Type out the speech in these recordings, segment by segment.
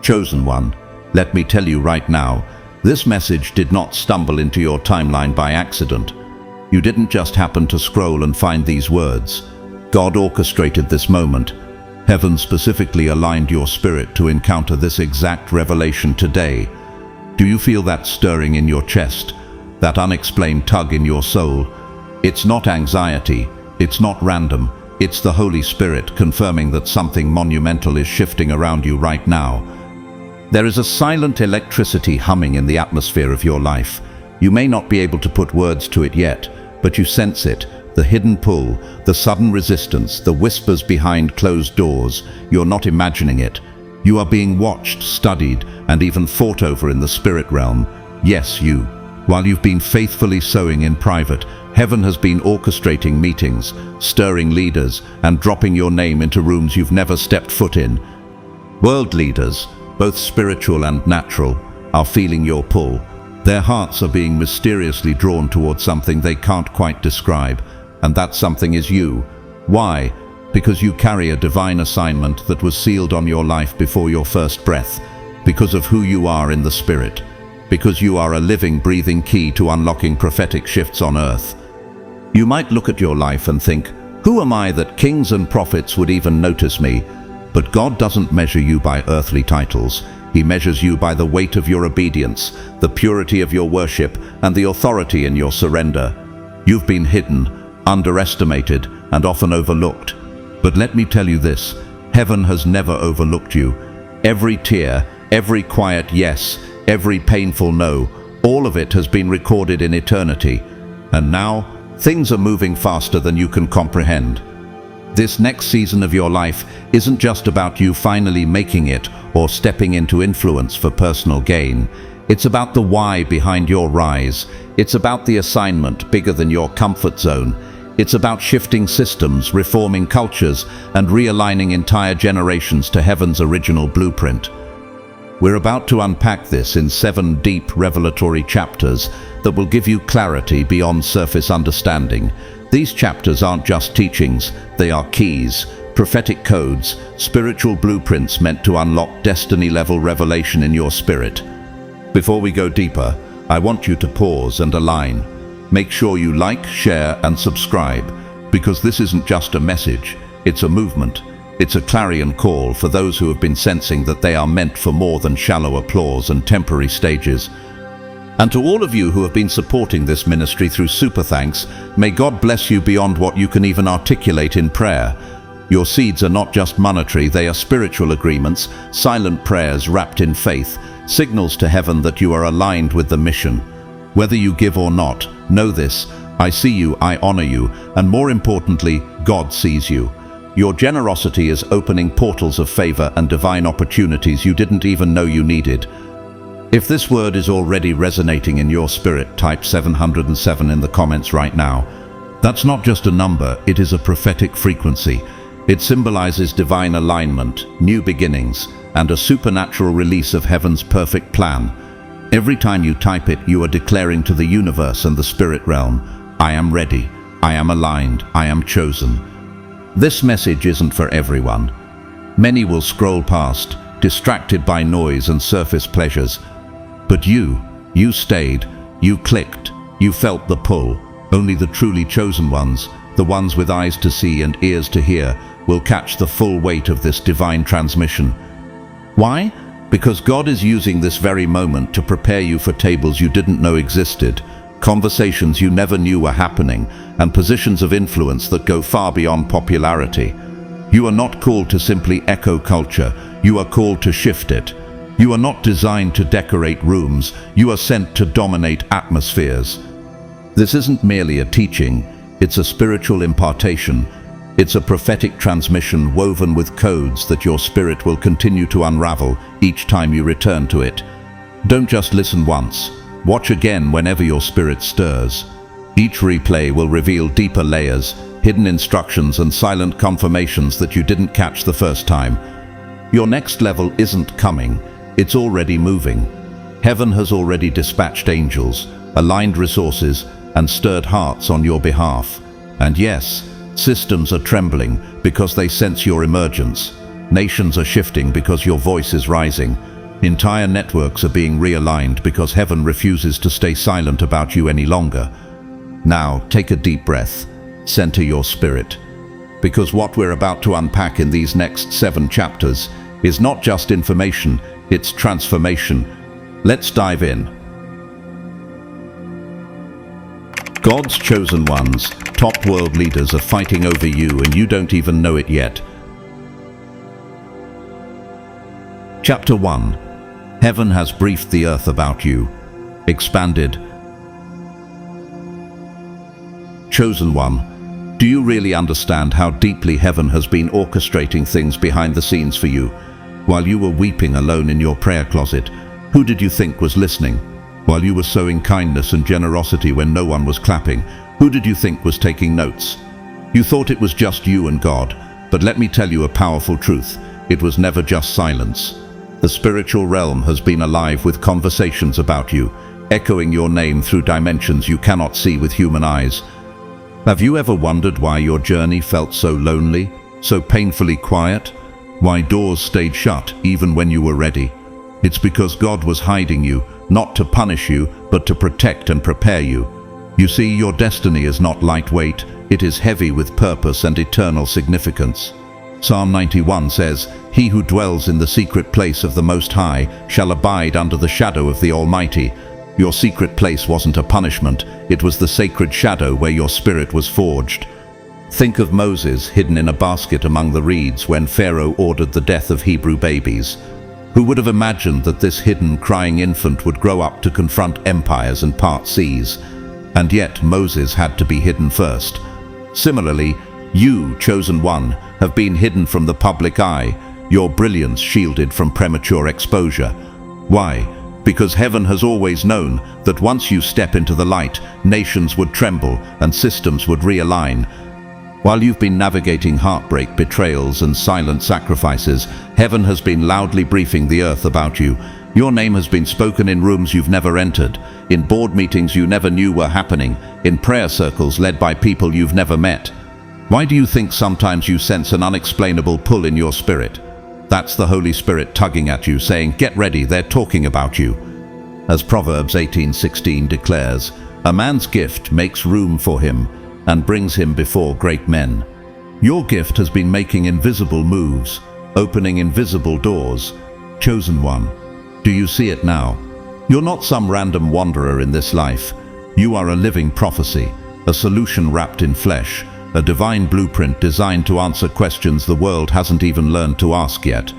Chosen one, let me tell you right now, this message did not stumble into your timeline by accident. You didn't just happen to scroll and find these words. God orchestrated this moment. Heaven specifically aligned your spirit to encounter this exact revelation today. Do you feel that stirring in your chest, that unexplained tug in your soul? It's not anxiety, it's not random, it's the Holy Spirit confirming that something monumental is shifting around you right now. There is a silent electricity humming in the atmosphere of your life. You may not be able to put words to it yet, but you sense it, the hidden pull, the sudden resistance, the whispers behind closed doors. You're not imagining it. You are being watched, studied, and even fought over in the spirit realm. Yes, you. While you've been faithfully sowing in private, heaven has been orchestrating meetings, stirring leaders, and dropping your name into rooms you've never stepped foot in. World leaders, both spiritual and natural, are feeling your pull. Their hearts are being mysteriously drawn towards something they can't quite describe, and that something is you. Why? Because you carry a divine assignment that was sealed on your life before your first breath, because of who you are in the Spirit, because you are a living, breathing key to unlocking prophetic shifts on earth. You might look at your life and think, who am I that kings and prophets would even notice me? But God doesn't measure you by earthly titles. He measures you by the weight of your obedience, the purity of your worship, and the authority in your surrender. You've been hidden, underestimated, and often overlooked. But let me tell you this, heaven has never overlooked you. Every tear, every quiet yes, every painful no, all of it has been recorded in eternity. And now, things are moving faster than you can comprehend. This next season of your life isn't just about you finally making it or stepping into influence for personal gain. It's about the why behind your rise. It's about the assignment bigger than your comfort zone. It's about shifting systems, reforming cultures, and realigning entire generations to heaven's original blueprint. We're about to unpack this in 7 deep revelatory chapters that will give you clarity beyond surface understanding. These chapters aren't just teachings, they are keys, prophetic codes, spiritual blueprints meant to unlock destiny-level revelation in your spirit. Before we go deeper, I want you to pause and align. Make sure you like, share, and subscribe, because this isn't just a message, it's a movement. It's a clarion call for those who have been sensing that they are meant for more than shallow applause and temporary stages. And to all of you who have been supporting this ministry through super thanks, may God bless you beyond what you can even articulate in prayer. Your seeds are not just monetary, they are spiritual agreements, silent prayers wrapped in faith, signals to heaven that you are aligned with the mission. Whether you give or not, know this, I see you, I honor you, and more importantly, God sees you. Your generosity is opening portals of favor and divine opportunities you didn't even know you needed. If this word is already resonating in your spirit, type 707 in the comments right now. That's not just a number, it is a prophetic frequency. It symbolizes divine alignment, new beginnings, and a supernatural release of heaven's perfect plan. Every time you type it, you are declaring to the universe and the spirit realm, I am ready, I am aligned, I am chosen. This message isn't for everyone. Many will scroll past, distracted by noise and surface pleasures. But you stayed, you clicked, you felt the pull. Only the truly chosen ones, the ones with eyes to see and ears to hear, will catch the full weight of this divine transmission. Why? Because God is using this very moment to prepare you for tables you didn't know existed, conversations you never knew were happening, and positions of influence that go far beyond popularity. You are not called to simply echo culture, you are called to shift it. You are not designed to decorate rooms, you are sent to dominate atmospheres. This isn't merely a teaching, it's a spiritual impartation. It's a prophetic transmission woven with codes that your spirit will continue to unravel each time you return to it. Don't just listen once. Watch again whenever your spirit stirs. Each replay will reveal deeper layers, hidden instructions, and silent confirmations that you didn't catch the first time. Your next level isn't coming, it's already moving. Heaven has already dispatched angels, aligned resources, and stirred hearts on your behalf. And yes, systems are trembling because they sense your emergence. Nations are shifting because your voice is rising. Entire networks are being realigned because heaven refuses to stay silent about you any longer. Now, take a deep breath. Center your spirit. Because what we're about to unpack in these next 7 chapters is not just information, it's transformation. Let's dive in. God's chosen ones, top world leaders, are fighting over you and you don't even know it yet. Chapter 1. Heaven has briefed the earth about you. Expanded. Chosen one, do you really understand how deeply heaven has been orchestrating things behind the scenes for you? While you were weeping alone in your prayer closet, who did you think was listening? While you were sowing kindness and generosity when no one was clapping, who did you think was taking notes? You thought it was just you and God, but let me tell you a powerful truth. It was never just silence. The spiritual realm has been alive with conversations about you, echoing your name through dimensions you cannot see with human eyes. Have you ever wondered why your journey felt so lonely, so painfully quiet? Why doors stayed shut even when you were ready? It's because God was hiding you, not to punish you, but to protect and prepare you. You see, your destiny is not lightweight, it is heavy with purpose and eternal significance. Psalm 91 says, "He who dwells in the secret place of the Most High shall abide under the shadow of the Almighty." Your secret place wasn't a punishment, it was the sacred shadow where your spirit was forged. Think of Moses hidden in a basket among the reeds when Pharaoh ordered the death of Hebrew babies. Who would have imagined that this hidden, crying infant would grow up to confront empires and part seas? And yet Moses had to be hidden first. Similarly, you, chosen one, have been hidden from the public eye, your brilliance shielded from premature exposure. Why? Because heaven has always known that once you step into the light, nations would tremble and systems would realign. While you've been navigating heartbreak, betrayals, and silent sacrifices, heaven has been loudly briefing the earth about you. Your name has been spoken in rooms you've never entered, in board meetings you never knew were happening, in prayer circles led by people you've never met. Why do you think sometimes you sense an unexplainable pull in your spirit? That's the Holy Spirit tugging at you, saying, "Get ready, they're talking about you." As Proverbs 18:16 declares, "A man's gift makes room for him and brings him before great men." Your gift has been making invisible moves, opening invisible doors. Chosen one, do you see it now? You're not some random wanderer in this life. You are a living prophecy, a solution wrapped in flesh, a divine blueprint designed to answer questions the world hasn't even learned to ask yet.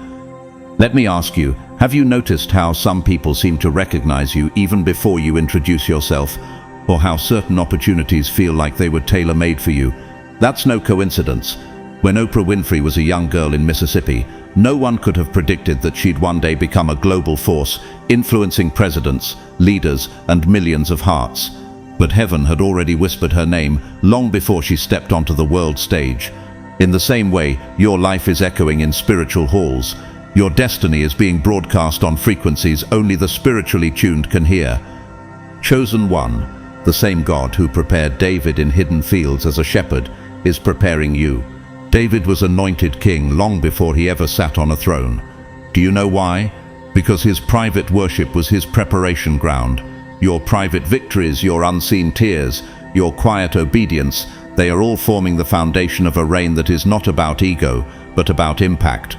Let me ask you, have you noticed how some people seem to recognize you even before you introduce yourself? Or how certain opportunities feel like they were tailor-made for you? That's no coincidence. When Oprah Winfrey was a young girl in Mississippi, no one could have predicted that she'd one day become a global force, influencing presidents, leaders, and millions of hearts. But heaven had already whispered her name long before she stepped onto the world stage. In the same way, your life is echoing in spiritual halls. Your destiny is being broadcast on frequencies only the spiritually tuned can hear. Chosen one, the same God who prepared David in hidden fields as a shepherd, is preparing you. David was anointed king long before he ever sat on a throne. Do you know why? Because his private worship was his preparation ground. Your private victories, your unseen tears, your quiet obedience, they are all forming the foundation of a reign that is not about ego, but about impact.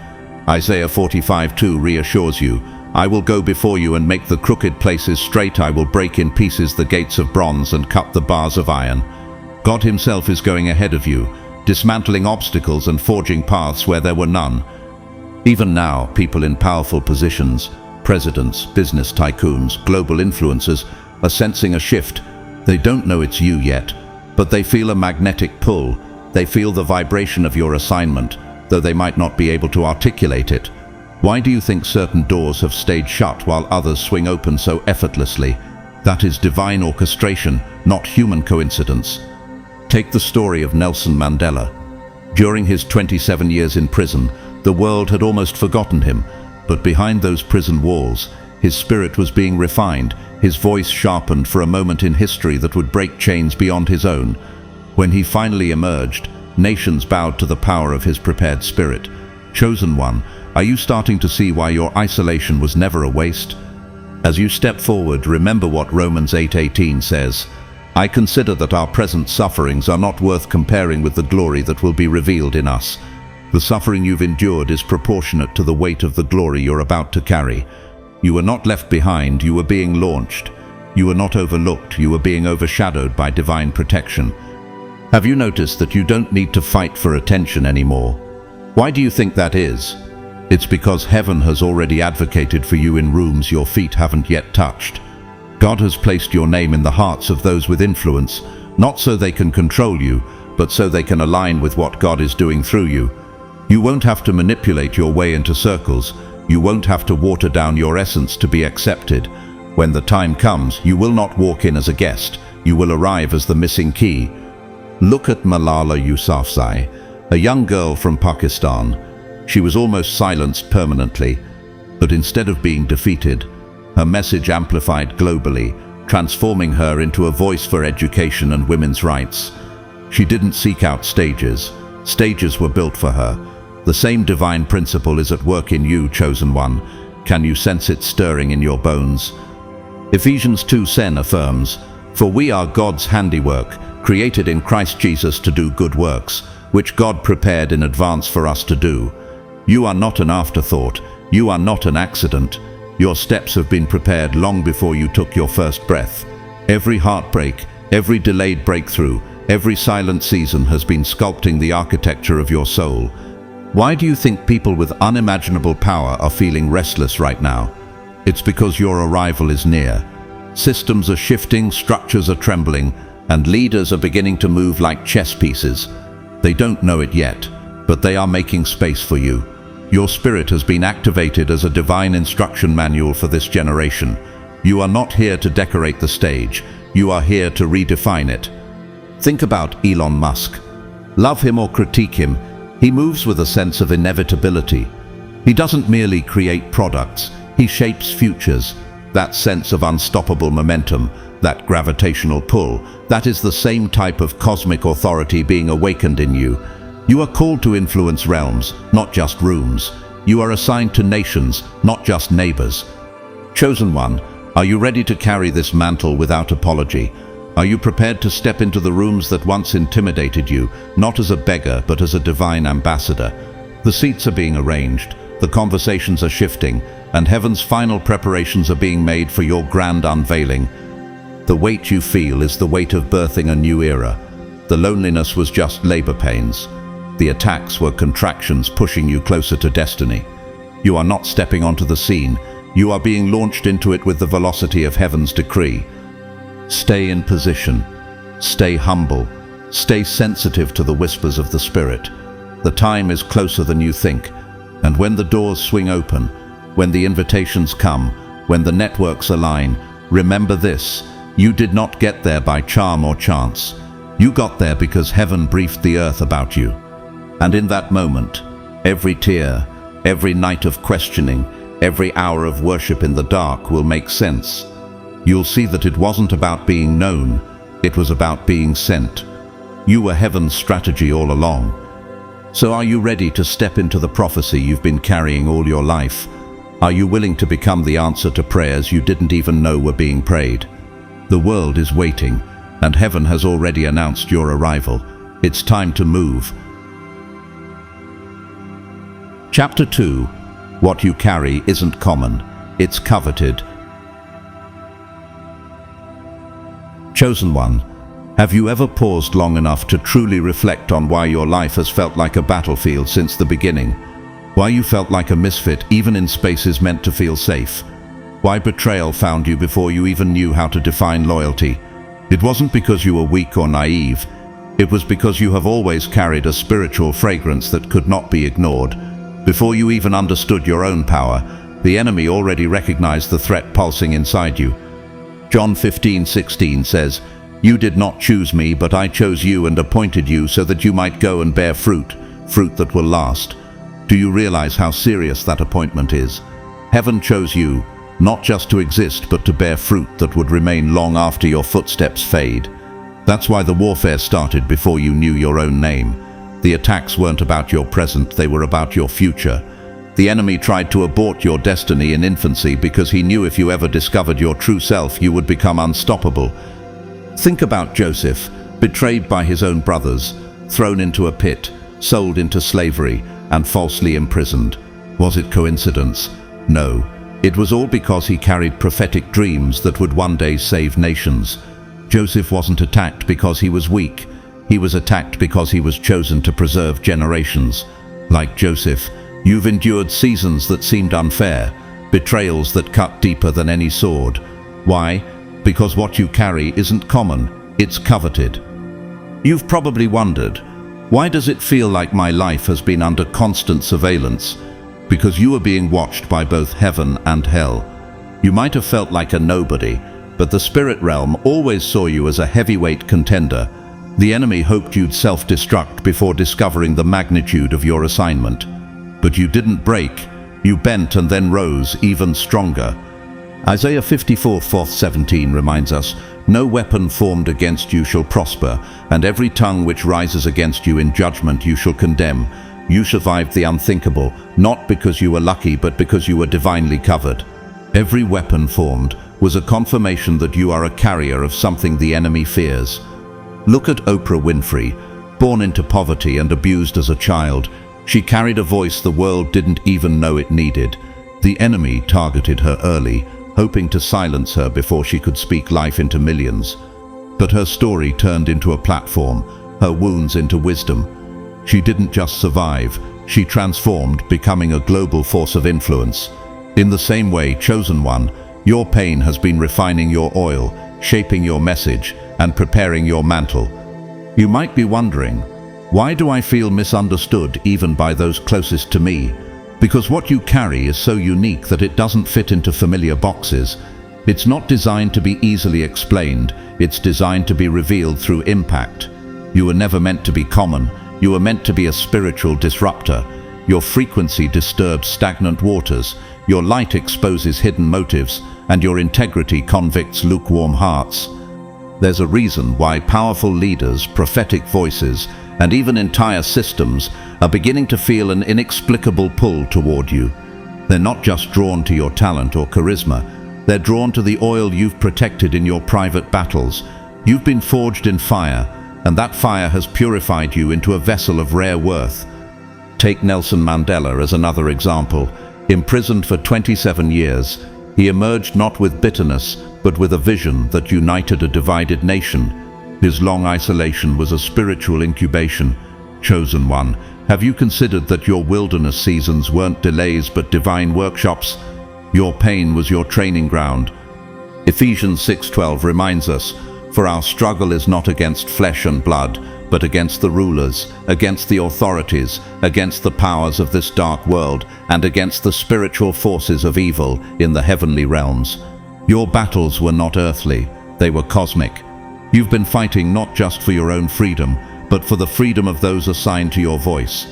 Isaiah 45:2 reassures you, "I will go before you and make the crooked places straight. I will break in pieces the gates of bronze and cut the bars of iron." God himself is going ahead of you, dismantling obstacles and forging paths where there were none. Even now, people in powerful positions, presidents, business tycoons, global influencers, are sensing a shift. They don't know it's you yet, but they feel a magnetic pull. They feel the vibration of your assignment, though they might not be able to articulate it. Why do you think certain doors have stayed shut while others swing open so effortlessly? That is divine orchestration, not human coincidence. Take the story of Nelson Mandela. During his 27 years in prison, the world had almost forgotten him, but behind those prison walls, his spirit was being refined, his voice sharpened for a moment in history that would break chains beyond his own. When he finally emerged, nations bowed to the power of his prepared spirit. Chosen one, Are you starting to see why your isolation was never a waste? As you step forward, remember what Romans 8:18 says. I consider that our present sufferings are not worth comparing with the glory that will be revealed in us. The suffering you've endured is proportionate to the weight of the glory you're about to carry. You were not left behind, you were being launched. You were not overlooked, you were being overshadowed by divine protection. Have you noticed that you don't need to fight for attention anymore? Why do you think that is? It's because heaven has already advocated for you in rooms your feet haven't yet touched. God has placed your name in the hearts of those with influence, not so they can control you, but so they can align with what God is doing through you. You won't have to manipulate your way into circles. You won't have to water down your essence to be accepted. When the time comes, you will not walk in as a guest. You will arrive as the missing key. Look at Malala Yousafzai, a young girl from Pakistan. She was almost silenced permanently, but instead of being defeated, her message amplified globally, transforming her into a voice for education and women's rights. She didn't seek out stages. Stages were built for her. The same divine principle is at work in you, chosen one. Can you sense it stirring in your bones? Ephesians 2:10 affirms, "For we are God's handiwork, created in Christ Jesus to do good works, which God prepared in advance for us to do." You are not an afterthought. You are not an accident. Your steps have been prepared long before you took your first breath. Every heartbreak, every delayed breakthrough, every silent season has been sculpting the architecture of your soul. Why do you think people with unimaginable power are feeling restless right now? It's because your arrival is near. Systems are shifting, structures are trembling, and leaders are beginning to move like chess pieces. They don't know it yet, but they are making space for you. Your spirit has been activated as a divine instruction manual for this generation. You are not here to decorate the stage. You are here to redefine it. Think about Elon Musk. Love him or critique him, he moves with a sense of inevitability. He doesn't merely create products, he shapes futures. That sense of unstoppable momentum, that gravitational pull, that is the same type of cosmic authority being awakened in you. You are called to influence realms, not just rooms. You are assigned to nations, not just neighbors. Chosen one, are you ready to carry this mantle without apology? Are you prepared to step into the rooms that once intimidated you, not as a beggar, but as a divine ambassador? The seats are being arranged, the conversations are shifting, and heaven's final preparations are being made for your grand unveiling. The weight you feel is the weight of birthing a new era. The loneliness was just labor pains. The attacks were contractions pushing you closer to destiny. You are not stepping onto the scene. You are being launched into it with the velocity of heaven's decree. Stay in position. Stay humble. Stay sensitive to the whispers of the Spirit. The time is closer than you think. And when the doors swing open, when the invitations come, when the networks align, remember this: you did not get there by charm or chance. You got there because heaven briefed the earth about you. And in that moment, every tear, every night of questioning, every hour of worship in the dark will make sense. You'll see that it wasn't about being known, it was about being sent. You were heaven's strategy all along. So are you ready to step into the prophecy you've been carrying all your life? Are you willing to become the answer to prayers you didn't even know were being prayed? The world is waiting, and heaven has already announced your arrival. It's time to move. Chapter 2. What you carry isn't common, it's coveted. Chosen one, have you ever paused long enough to truly reflect on why your life has felt like a battlefield since the beginning? Why you felt like a misfit even in spaces meant to feel safe? Why betrayal found you before you even knew how to define loyalty? It wasn't because you were weak or naive. It was because you have always carried a spiritual fragrance that could not be ignored. Before you even understood your own power, the enemy already recognized the threat pulsing inside you. John 15:16 says, "You did not choose me, but I chose you and appointed you so that you might go and bear fruit, fruit that will last." Do you realize how serious that appointment is? Heaven chose you, not just to exist, but to bear fruit that would remain long after your footsteps fade. That's why the warfare started before you knew your own name. The attacks weren't about your present, they were about your future. The enemy tried to abort your destiny in infancy because he knew if you ever discovered your true self, you would become unstoppable. Think about Joseph, betrayed by his own brothers, thrown into a pit, sold into slavery, and falsely imprisoned. Was it coincidence? No. It was all because he carried prophetic dreams that would one day save nations. Joseph wasn't attacked because he was weak. He was attacked because he was chosen to preserve generations. Like Joseph, you've endured seasons that seemed unfair, betrayals that cut deeper than any sword. Why? Because what you carry isn't common, it's coveted. You've probably wondered, why does it feel like my life has been under constant surveillance? Because you are being watched by both heaven and hell. You might have felt like a nobody, but the spirit realm always saw you as a heavyweight contender. The enemy hoped you'd self-destruct before discovering the magnitude of your assignment. But you didn't break. You bent and then rose even stronger. Isaiah 54:17 reminds us, "No weapon formed against you shall prosper, and every tongue which rises against you in judgment you shall condemn." You survived the unthinkable, not because you were lucky, but because you were divinely covered. Every weapon formed was a confirmation that you are a carrier of something the enemy fears. Look at Oprah Winfrey. Born into poverty and abused as a child, she carried a voice the world didn't even know it needed. The enemy targeted her early, hoping to silence her before she could speak life into millions. But her story turned into a platform, her wounds into wisdom. She didn't just survive, she transformed, becoming a global force of influence. In the same way, chosen one, your pain has been refining your oil, shaping your message, and preparing your mantle. You might be wondering, why do I feel misunderstood even by those closest to me? Because what you carry is so unique that it doesn't fit into familiar boxes. It's not designed to be easily explained, it's designed to be revealed through impact. You were never meant to be common. You were meant to be a spiritual disruptor. Your frequency disturbs stagnant waters, your light exposes hidden motives, and your integrity convicts lukewarm hearts. There's a reason why powerful leaders, prophetic voices, and even entire systems are beginning to feel an inexplicable pull toward you. They're not just drawn to your talent or charisma, they're drawn to the oil you've protected in your private battles. You've been forged in fire, and that fire has purified you into a vessel of rare worth. Take Nelson Mandela as another example. Imprisoned for 27 years, he emerged not with bitterness, but with a vision that united a divided nation. His long isolation was a spiritual incubation. Chosen one, have you considered that your wilderness seasons weren't delays but divine workshops? Your pain was your training ground. Ephesians 6:12 reminds us, "For our struggle is not against flesh and blood, but against the rulers, against the authorities, against the powers of this dark world, and against the spiritual forces of evil in the heavenly realms." Your battles were not earthly, they were cosmic. You've been fighting not just for your own freedom, but for the freedom of those assigned to your voice.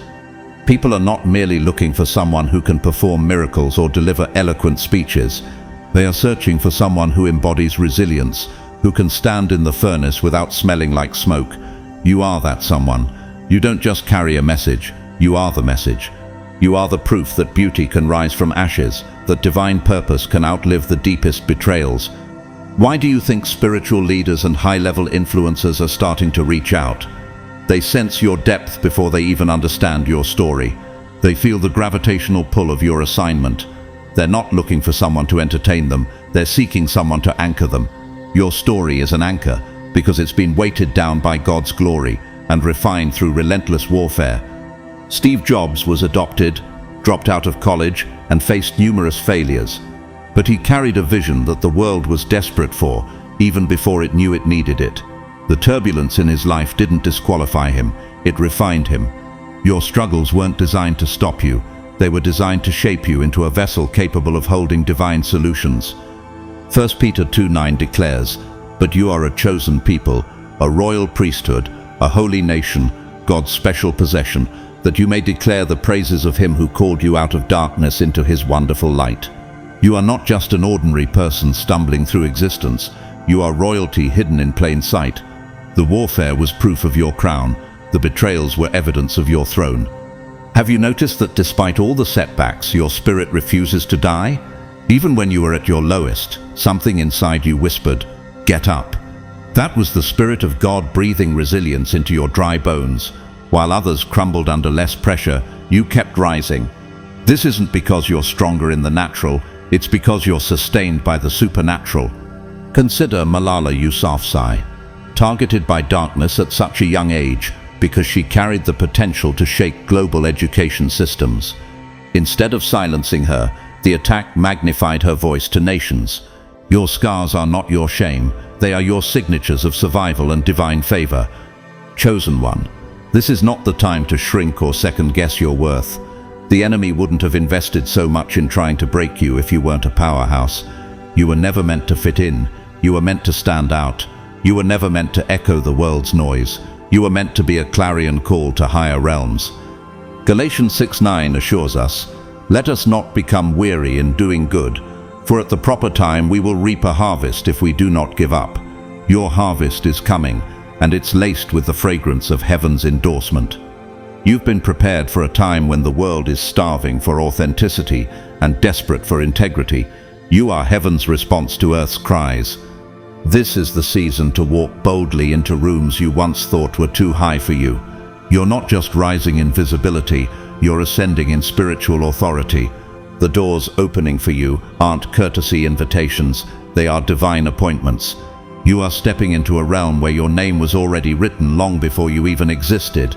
People are not merely looking for someone who can perform miracles or deliver eloquent speeches. They are searching for someone who embodies resilience, who can stand in the furnace without smelling like smoke. You are that someone. You don't just carry a message, you are the message. You are the proof that beauty can rise from ashes, that divine purpose can outlive the deepest betrayals. Why do you think spiritual leaders and high-level influencers are starting to reach out? They sense your depth before they even understand your story. They feel the gravitational pull of your assignment. They're not looking for someone to entertain them, they're seeking someone to anchor them. Your story is an anchor because it's been weighted down by God's glory and refined through relentless warfare. Steve Jobs was adopted, dropped out of college, and faced numerous failures. But he carried a vision that the world was desperate for, even before it knew it needed it. The turbulence in his life didn't disqualify him, it refined him. Your struggles weren't designed to stop you, they were designed to shape you into a vessel capable of holding divine solutions. 1 Peter 2:9 declares, "But you are a chosen people, a royal priesthood, a holy nation, God's special possession, that you may declare the praises of him who called you out of darkness into his wonderful light." You are not just an ordinary person stumbling through existence, you are royalty hidden in plain sight. The warfare was proof of your crown, the betrayals were evidence of your throne. Have you noticed that despite all the setbacks, your spirit refuses to die? Even when you were at your lowest, something inside you whispered, "Get up." That was the Spirit of God breathing resilience into your dry bones. While others crumbled under less pressure, you kept rising. This isn't because you're stronger in the natural, it's because you're sustained by the supernatural. Consider Malala Yousafzai, targeted by darkness at such a young age because she carried the potential to shake global education systems. Instead of silencing her, the attack magnified her voice to nations. Your scars are not your shame, they are your signatures of survival and divine favor. Chosen one, this is not the time to shrink or second-guess your worth. The enemy wouldn't have invested so much in trying to break you if you weren't a powerhouse. You were never meant to fit in. You were meant to stand out. You were never meant to echo the world's noise. You were meant to be a clarion call to higher realms. Galatians 6:9 assures us, "Let us not become weary in doing good, for at the proper time we will reap a harvest if we do not give up." Your harvest is coming, and it's laced with the fragrance of heaven's endorsement. You've been prepared for a time when the world is starving for authenticity and desperate for integrity. You are heaven's response to earth's cries. This is the season to walk boldly into rooms you once thought were too high for you. You're not just rising in visibility, you're ascending in spiritual authority. The doors opening for you aren't courtesy invitations, they are divine appointments. You are stepping into a realm where your name was already written long before you even existed.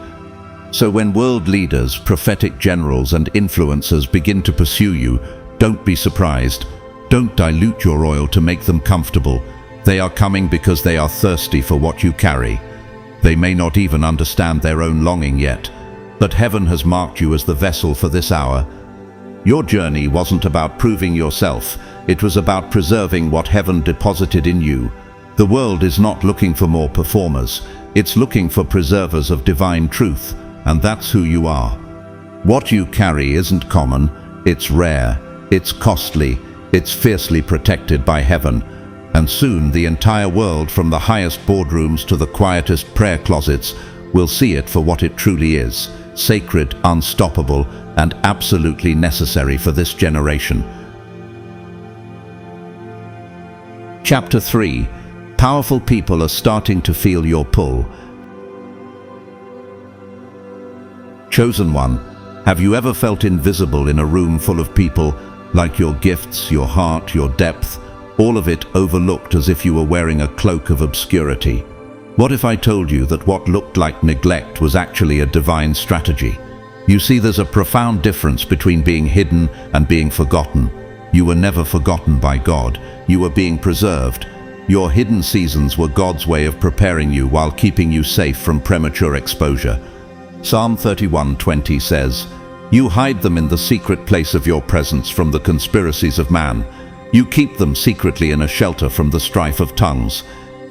So when world leaders, prophetic generals, and influencers begin to pursue you, don't be surprised. Don't dilute your oil to make them comfortable. They are coming because they are thirsty for what you carry. They may not even understand their own longing yet, but heaven has marked you as the vessel for this hour. Your journey wasn't about proving yourself, it was about preserving what heaven deposited in you. The world is not looking for more performers, it's looking for preservers of divine truth, and that's who you are. What you carry isn't common, it's rare, it's costly, it's fiercely protected by heaven. And soon the entire world, from the highest boardrooms to the quietest prayer closets, will see it for what it truly is, sacred, unstoppable, and absolutely necessary for this generation. Chapter 3. Powerful people are starting to feel your pull. Chosen one, have you ever felt invisible in a room full of people, like your gifts, your heart, your depth, all of it overlooked as if you were wearing a cloak of obscurity? What if I told you that what looked like neglect was actually a divine strategy? You see, there's a profound difference between being hidden and being forgotten. You were never forgotten by God. You were being preserved. Your hidden seasons were God's way of preparing you while keeping you safe from premature exposure. Psalm 31:20 says, "You hide them in the secret place of your presence from the conspiracies of man. You keep them secretly in a shelter from the strife of tongues."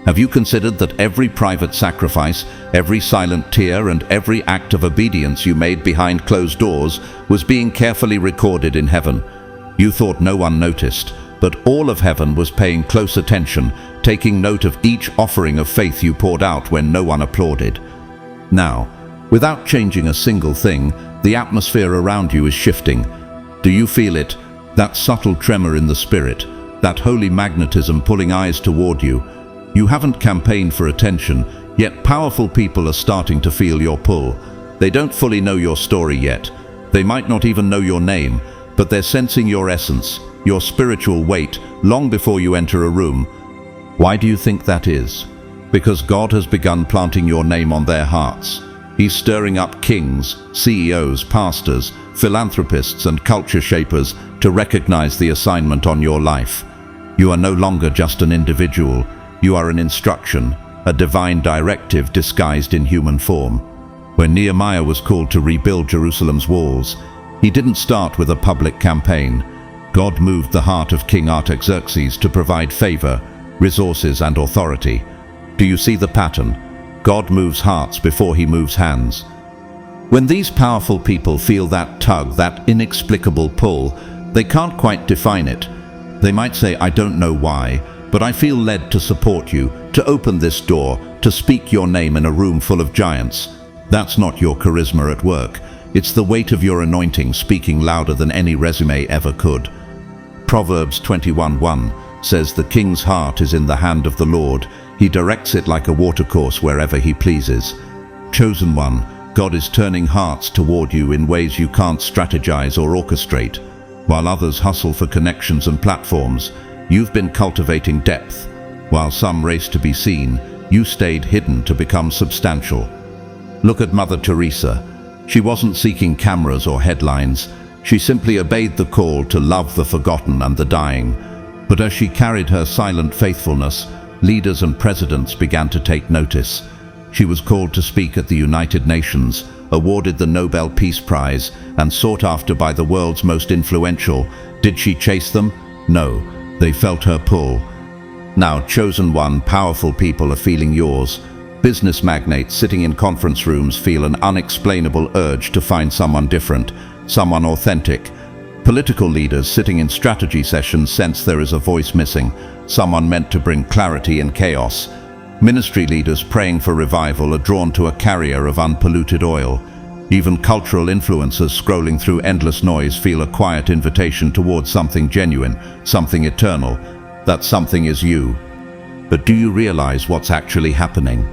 Have you considered that every private sacrifice, every silent tear, and every act of obedience you made behind closed doors was being carefully recorded in heaven? You thought no one noticed, but all of heaven was paying close attention, taking note of each offering of faith you poured out when no one applauded. Now, without changing a single thing, the atmosphere around you is shifting. Do you feel it? That subtle tremor in the spirit, that holy magnetism pulling eyes toward you. You haven't campaigned for attention, yet powerful people are starting to feel your pull. They don't fully know your story yet. They might not even know your name, but they're sensing your essence, your spiritual weight, long before you enter a room. Why do you think that is? Because God has begun planting your name on their hearts. He's stirring up kings, CEOs, pastors, philanthropists, and culture shapers to recognize the assignment on your life. You are no longer just an individual. You are an instruction, a divine directive disguised in human form. When Nehemiah was called to rebuild Jerusalem's walls, he didn't start with a public campaign. God moved the heart of King Artaxerxes to provide favor, resources, and authority. Do you see the pattern? God moves hearts before he moves hands. When these powerful people feel that tug, that inexplicable pull, they can't quite define it. They might say, "I don't know why, but I feel led to support you, to open this door, to speak your name in a room full of giants." That's not your charisma at work. It's the weight of your anointing speaking louder than any resume ever could. Proverbs 21:1 says, "The king's heart is in the hand of the Lord. He directs it like a watercourse wherever he pleases." Chosen one, God is turning hearts toward you in ways you can't strategize or orchestrate. While others hustle for connections and platforms, you've been cultivating depth. While some race to be seen, you stayed hidden to become substantial. Look at Mother Teresa. She wasn't seeking cameras or headlines. She simply obeyed the call to love the forgotten and the dying. But as she carried her silent faithfulness, leaders and presidents began to take notice. She was called to speak at the United Nations, awarded the Nobel Peace Prize, and sought after by the world's most influential. Did she chase them? No, they felt her pull. Now, chosen one, powerful people are feeling yours. Business magnates sitting in conference rooms feel an unexplainable urge to find someone different, someone authentic. Political leaders sitting in strategy sessions sense there is a voice missing, someone meant to bring clarity in chaos. Ministry leaders praying for revival are drawn to a carrier of unpolluted oil. Even cultural influencers scrolling through endless noise feel a quiet invitation towards something genuine, something eternal. That something is you. But do you realize what's actually happening?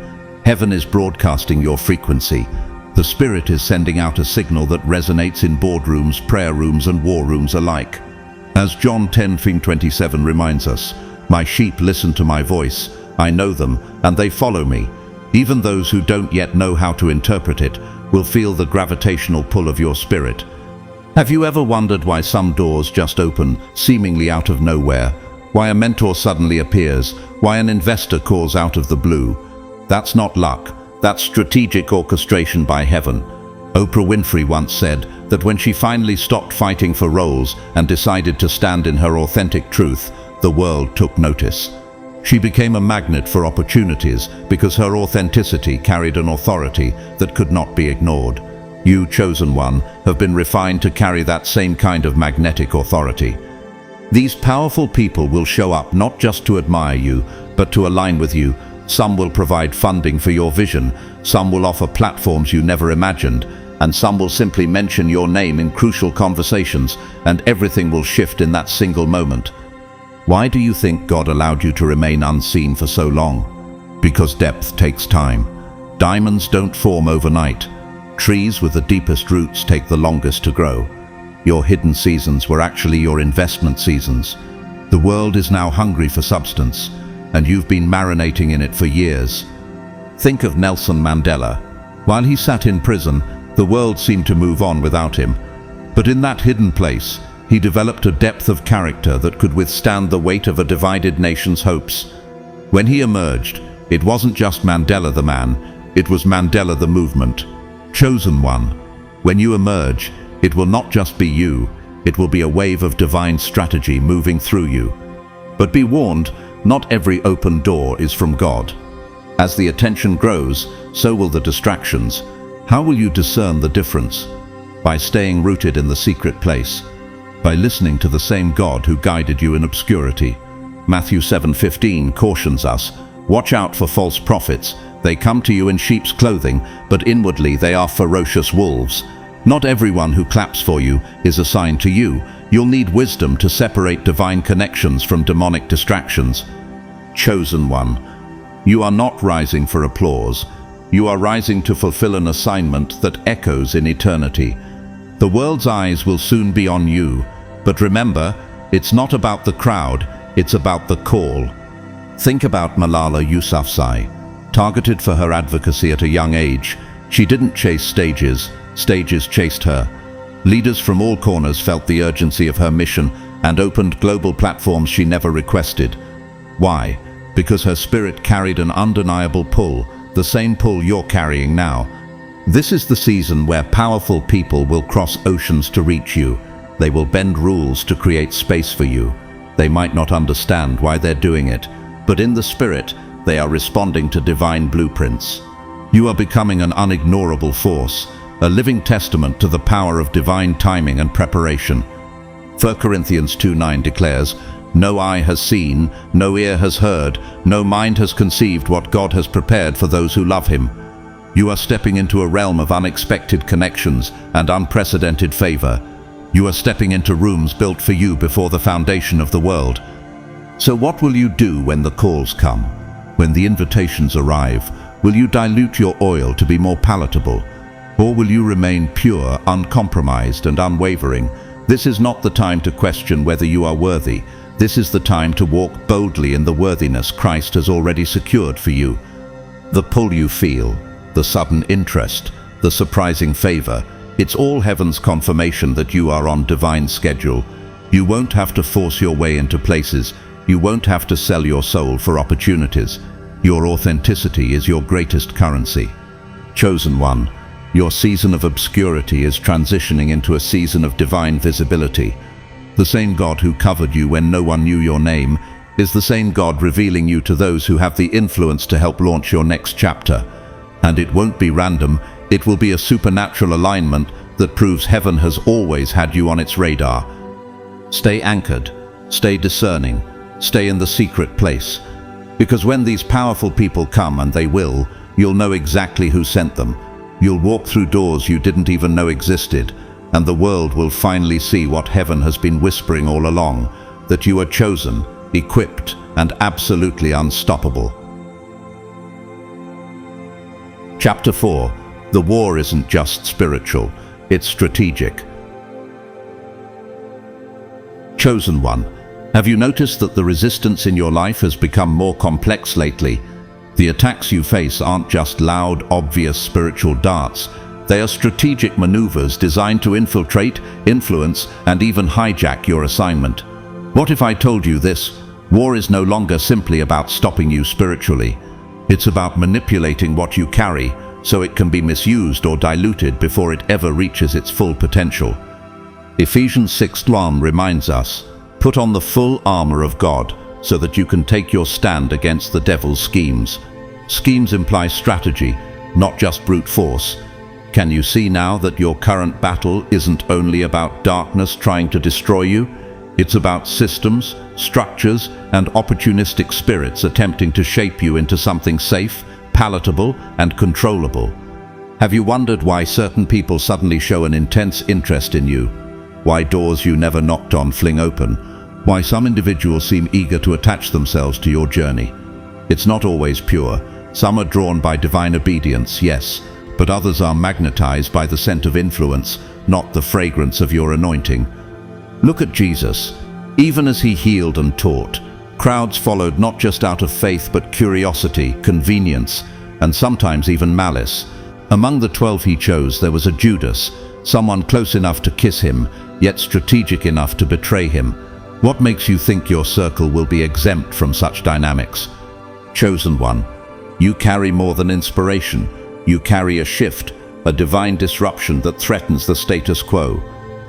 Heaven is broadcasting your frequency. The Spirit is sending out a signal that resonates in boardrooms, prayer rooms, and war rooms alike. As John 10:27 reminds us, "My sheep listen to my voice. I know them, and they follow me." Even those who don't yet know how to interpret it will feel the gravitational pull of your spirit. Have you ever wondered why some doors just open, seemingly out of nowhere? Why a mentor suddenly appears? Why an investor calls out of the blue? That's not luck. That's strategic orchestration by heaven. Oprah Winfrey once said that when she finally stopped fighting for roles and decided to stand in her authentic truth, the world took notice. She became a magnet for opportunities because her authenticity carried an authority that could not be ignored. You, chosen one, have been refined to carry that same kind of magnetic authority. These powerful people will show up not just to admire you, but to align with you. Some will provide funding for your vision, some will offer platforms you never imagined, and some will simply mention your name in crucial conversations, and everything will shift in that single moment. Why do you think God allowed you to remain unseen for so long? Because depth takes time. Diamonds don't form overnight. Trees with the deepest roots take the longest to grow. Your hidden seasons were actually your investment seasons. The world is now hungry for substance, and you've been marinating in it for years. Think of Nelson Mandela. While he sat in prison, the world seemed to move on without him. But in that hidden place, he developed a depth of character that could withstand the weight of a divided nation's hopes. When he emerged, it wasn't just Mandela the man, it was Mandela the movement. Chosen one, when you emerge, it will not just be you, it will be a wave of divine strategy moving through you. But be warned, not every open door is from God. As the attention grows, so will the distractions. How will you discern the difference? By staying rooted in the secret place, by listening to the same God who guided you in obscurity. Matthew 7:15 cautions us, "Watch out for false prophets. They come to you in sheep's clothing, but inwardly they are ferocious wolves." Not everyone who claps for you is assigned to you. You'll need wisdom to separate divine connections from demonic distractions. Chosen one, you are not rising for applause. You are rising to fulfill an assignment that echoes in eternity. The world's eyes will soon be on you, but remember, it's not about the crowd, it's about the call. Think about Malala Yousafzai. Targeted for her advocacy at a young age, she didn't chase stages, stages chased her. Leaders from all corners felt the urgency of her mission and opened global platforms she never requested. Why? Because her spirit carried an undeniable pull, the same pull you're carrying now. This is the season where powerful people will cross oceans to reach you. They will bend rules to create space for you. They might not understand why they're doing it, but in the spirit, they are responding to divine blueprints. You are becoming an unignorable force, a living testament to the power of divine timing and preparation. 1 Corinthians 2:9 declares, "No eye has seen, no ear has heard, no mind has conceived what God has prepared for those who love Him." You are stepping into a realm of unexpected connections and unprecedented favor. You are stepping into rooms built for you before the foundation of the world. So what will you do when the calls come? When the invitations arrive, will you dilute your oil to be more palatable? Or will you remain pure, uncompromised, and unwavering? This is not the time to question whether you are worthy. This is the time to walk boldly in the worthiness Christ has already secured for you. The pull you feel, the sudden interest, the surprising favor, it's all heaven's confirmation that you are on divine schedule. You won't have to force your way into places. You won't have to sell your soul for opportunities. Your authenticity is your greatest currency. Chosen one, your season of obscurity is transitioning into a season of divine visibility. The same God who covered you when no one knew your name is the same God revealing you to those who have the influence to help launch your next chapter. And it won't be random, it will be a supernatural alignment that proves heaven has always had you on its radar. Stay anchored, stay discerning, stay in the secret place. Because when these powerful people come, and they will, you'll know exactly who sent them. You'll walk through doors you didn't even know existed, and the world will finally see what heaven has been whispering all along, that you are chosen, equipped, and absolutely unstoppable. Chapter 4. The war isn't just spiritual, it's strategic. Chosen one, have you noticed that the resistance in your life has become more complex lately? The attacks you face aren't just loud, obvious spiritual darts. They are strategic maneuvers designed to infiltrate, influence, and even hijack your assignment. What if I told you this? War is no longer simply about stopping you spiritually. It's about manipulating what you carry so it can be misused or diluted before it ever reaches its full potential. Ephesians 6:1 reminds us, "Put on the full armor of God so that you can take your stand against the devil's schemes." Schemes imply strategy, not just brute force. Can you see now that your current battle isn't only about darkness trying to destroy you? It's about systems, structures, and opportunistic spirits attempting to shape you into something safe, palatable, and controllable. Have you wondered why certain people suddenly show an intense interest in you? Why doors you never knocked on fling open? Why some individuals seem eager to attach themselves to your journey? It's not always pure. Some are drawn by divine obedience, yes, but others are magnetized by the scent of influence, not the fragrance of your anointing. Look at Jesus. Even as he healed and taught, crowds followed not just out of faith but curiosity, convenience, and sometimes even malice. Among the 12 he chose, there was a Judas, someone close enough to kiss him, yet strategic enough to betray him. What makes you think your circle will be exempt from such dynamics? Chosen one, you carry more than inspiration. You carry a shift, a divine disruption that threatens the status quo.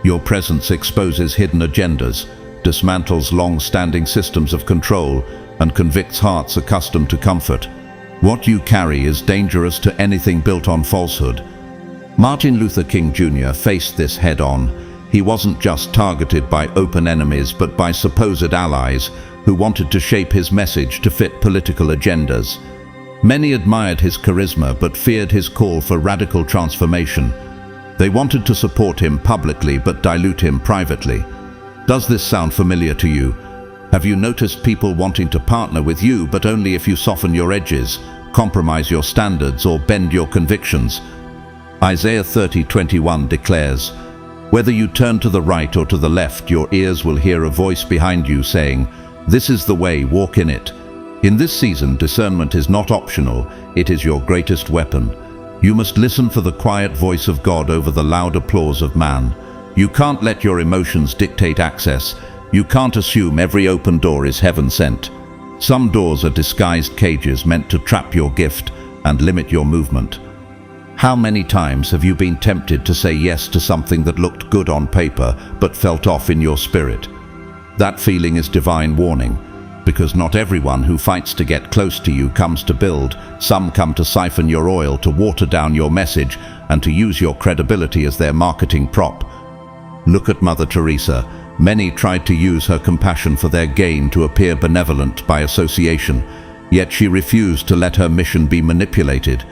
Your presence exposes hidden agendas, dismantles long-standing systems of control, and convicts hearts accustomed to comfort. What you carry is dangerous to anything built on falsehood. Martin Luther King Jr. faced this head-on. He wasn't just targeted by open enemies but by supposed allies who wanted to shape his message to fit political agendas. Many admired his charisma but feared his call for radical transformation. They wanted to support him publicly but dilute him privately. Does this sound familiar to you? Have you noticed people wanting to partner with you but only if you soften your edges, compromise your standards, or bend your convictions? Isaiah 30:21 declares, "Whether you turn to the right or to the left, your ears will hear a voice behind you saying, 'This is the way, walk in it.'" In this season, discernment is not optional, it is your greatest weapon. You must listen for the quiet voice of God over the loud applause of man. You can't let your emotions dictate access. You can't assume every open door is heaven sent. Some doors are disguised cages meant to trap your gift and limit your movement. How many times have you been tempted to say yes to something that looked good on paper but felt off in your spirit? That feeling is divine warning, because not everyone who fights to get close to you comes to build. Some come to siphon your oil, to water down your message, and to use your credibility as their marketing prop. Look at Mother Teresa. Many tried to use her compassion for their gain, to appear benevolent by association, yet she refused to let her mission be manipulated.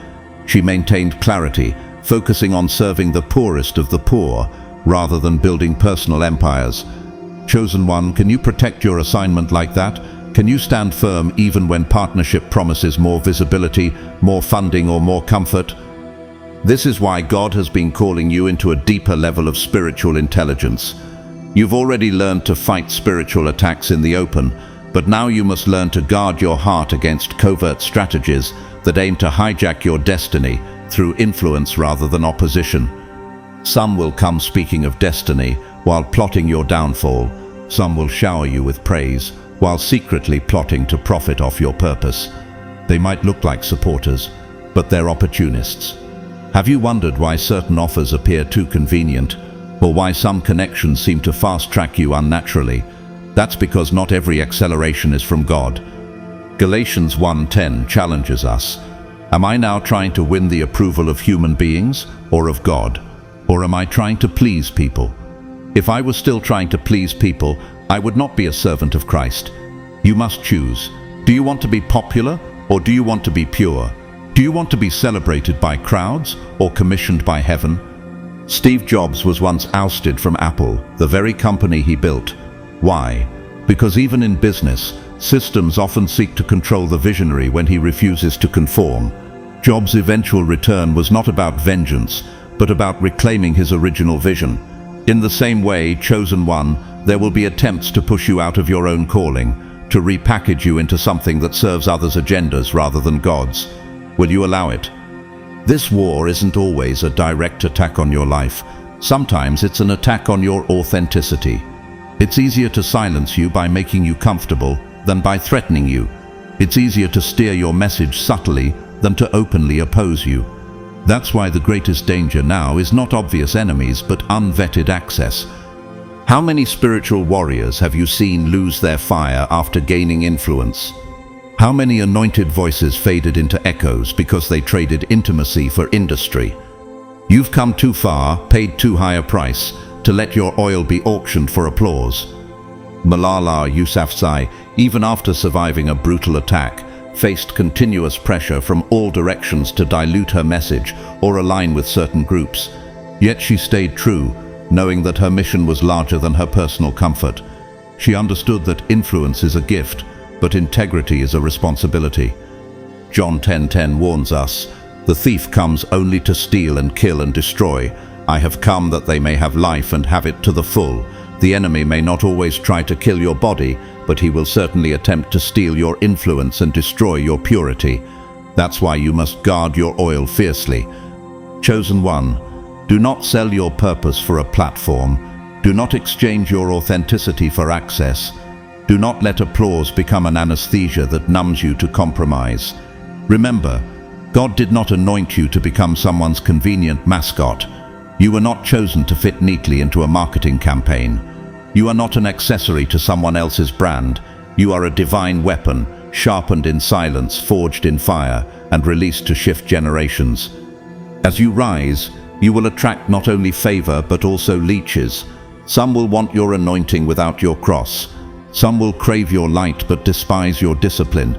She maintained clarity, focusing on serving the poorest of the poor, rather than building personal empires. Chosen one, can you protect your assignment like that? Can you stand firm even when partnership promises more visibility, more funding, or more comfort? This is why God has been calling you into a deeper level of spiritual intelligence. You've already learned to fight spiritual attacks in the open, but now you must learn to guard your heart against covert strategies that aim to hijack your destiny through influence rather than opposition. Some will come speaking of destiny while plotting your downfall. Some will shower you with praise while secretly plotting to profit off your purpose. They might look like supporters, but they're opportunists. Have you wondered why certain offers appear too convenient, or why some connections seem to fast-track you unnaturally? That's because not every acceleration is from God. Galatians 1:10 challenges us. Am I now trying to win the approval of human beings or of God? Or am I trying to please people? If I was still trying to please people, I would not be a servant of Christ. You must choose. Do you want to be popular, or do you want to be pure? Do you want to be celebrated by crowds or commissioned by heaven? Steve Jobs was once ousted from Apple, the very company he built. Why? Because even in business, systems often seek to control the visionary when he refuses to conform. Jobs' eventual return was not about vengeance, but about reclaiming his original vision. In the same way, chosen one, there will be attempts to push you out of your own calling, to repackage you into something that serves others' agendas rather than God's. Will you allow it? This war isn't always a direct attack on your life. Sometimes it's an attack on your authenticity. It's easier to silence you by making you comfortable than by threatening you. It's easier to steer your message subtly than to openly oppose you. That's why the greatest danger now is not obvious enemies, but unvetted access. How many spiritual warriors have you seen lose their fire after gaining influence? How many anointed voices faded into echoes because they traded intimacy for industry? You've come too far, paid too high a price, to let your oil be auctioned for applause. Malala Yousafzai, even after surviving a brutal attack, faced continuous pressure from all directions to dilute her message or align with certain groups. Yet she stayed true, knowing that her mission was larger than her personal comfort. She understood that influence is a gift, but integrity is a responsibility. John 10:10 warns us, "The thief comes only to steal and kill and destroy. I have come that they may have life and have it to the full." The enemy may not always try to kill your body, but he will certainly attempt to steal your influence and destroy your purity. That's why you must guard your oil fiercely. Chosen one, do not sell your purpose for a platform. Do not exchange your authenticity for access. Do not let applause become an anesthesia that numbs you to compromise. Remember, God did not anoint you to become someone's convenient mascot. You were not chosen to fit neatly into a marketing campaign. You are not an accessory to someone else's brand. You are a divine weapon, sharpened in silence, forged in fire, and released to shift generations. As you rise, you will attract not only favor but also leeches. Some will want your anointing without your cross. Some will crave your light but despise your discipline.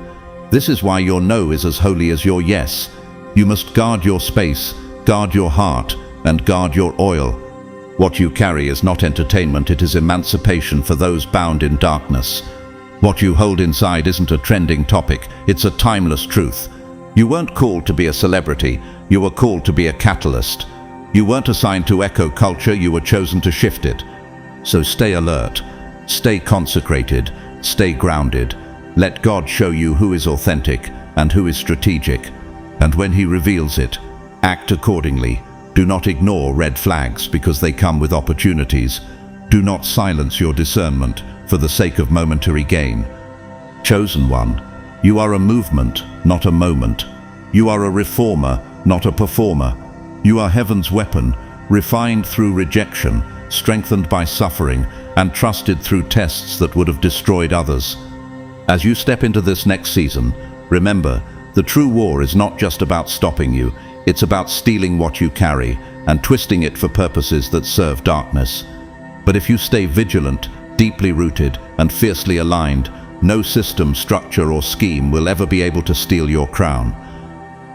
This is why your no is as holy as your yes. You must guard your space, guard your heart, and guard your oil. What you carry is not entertainment, it is emancipation for those bound in darkness. What you hold inside isn't a trending topic, it's a timeless truth. You weren't called to be a celebrity, you were called to be a catalyst. You weren't assigned to echo culture, you were chosen to shift it. So stay alert, stay consecrated, stay grounded. Let God show you who is authentic and who is strategic. And when He reveals it, act accordingly. Do not ignore red flags because they come with opportunities. Do not silence your discernment for the sake of momentary gain. Chosen one, you are a movement, not a moment. You are a reformer, not a performer. You are heaven's weapon, refined through rejection, strengthened by suffering, and trusted through tests that would have destroyed others. As you step into this next season, remember, the true war is not just about stopping you, it's about stealing what you carry and twisting it for purposes that serve darkness. But if you stay vigilant, deeply rooted, and fiercely aligned, no system, structure, or scheme will ever be able to steal your crown.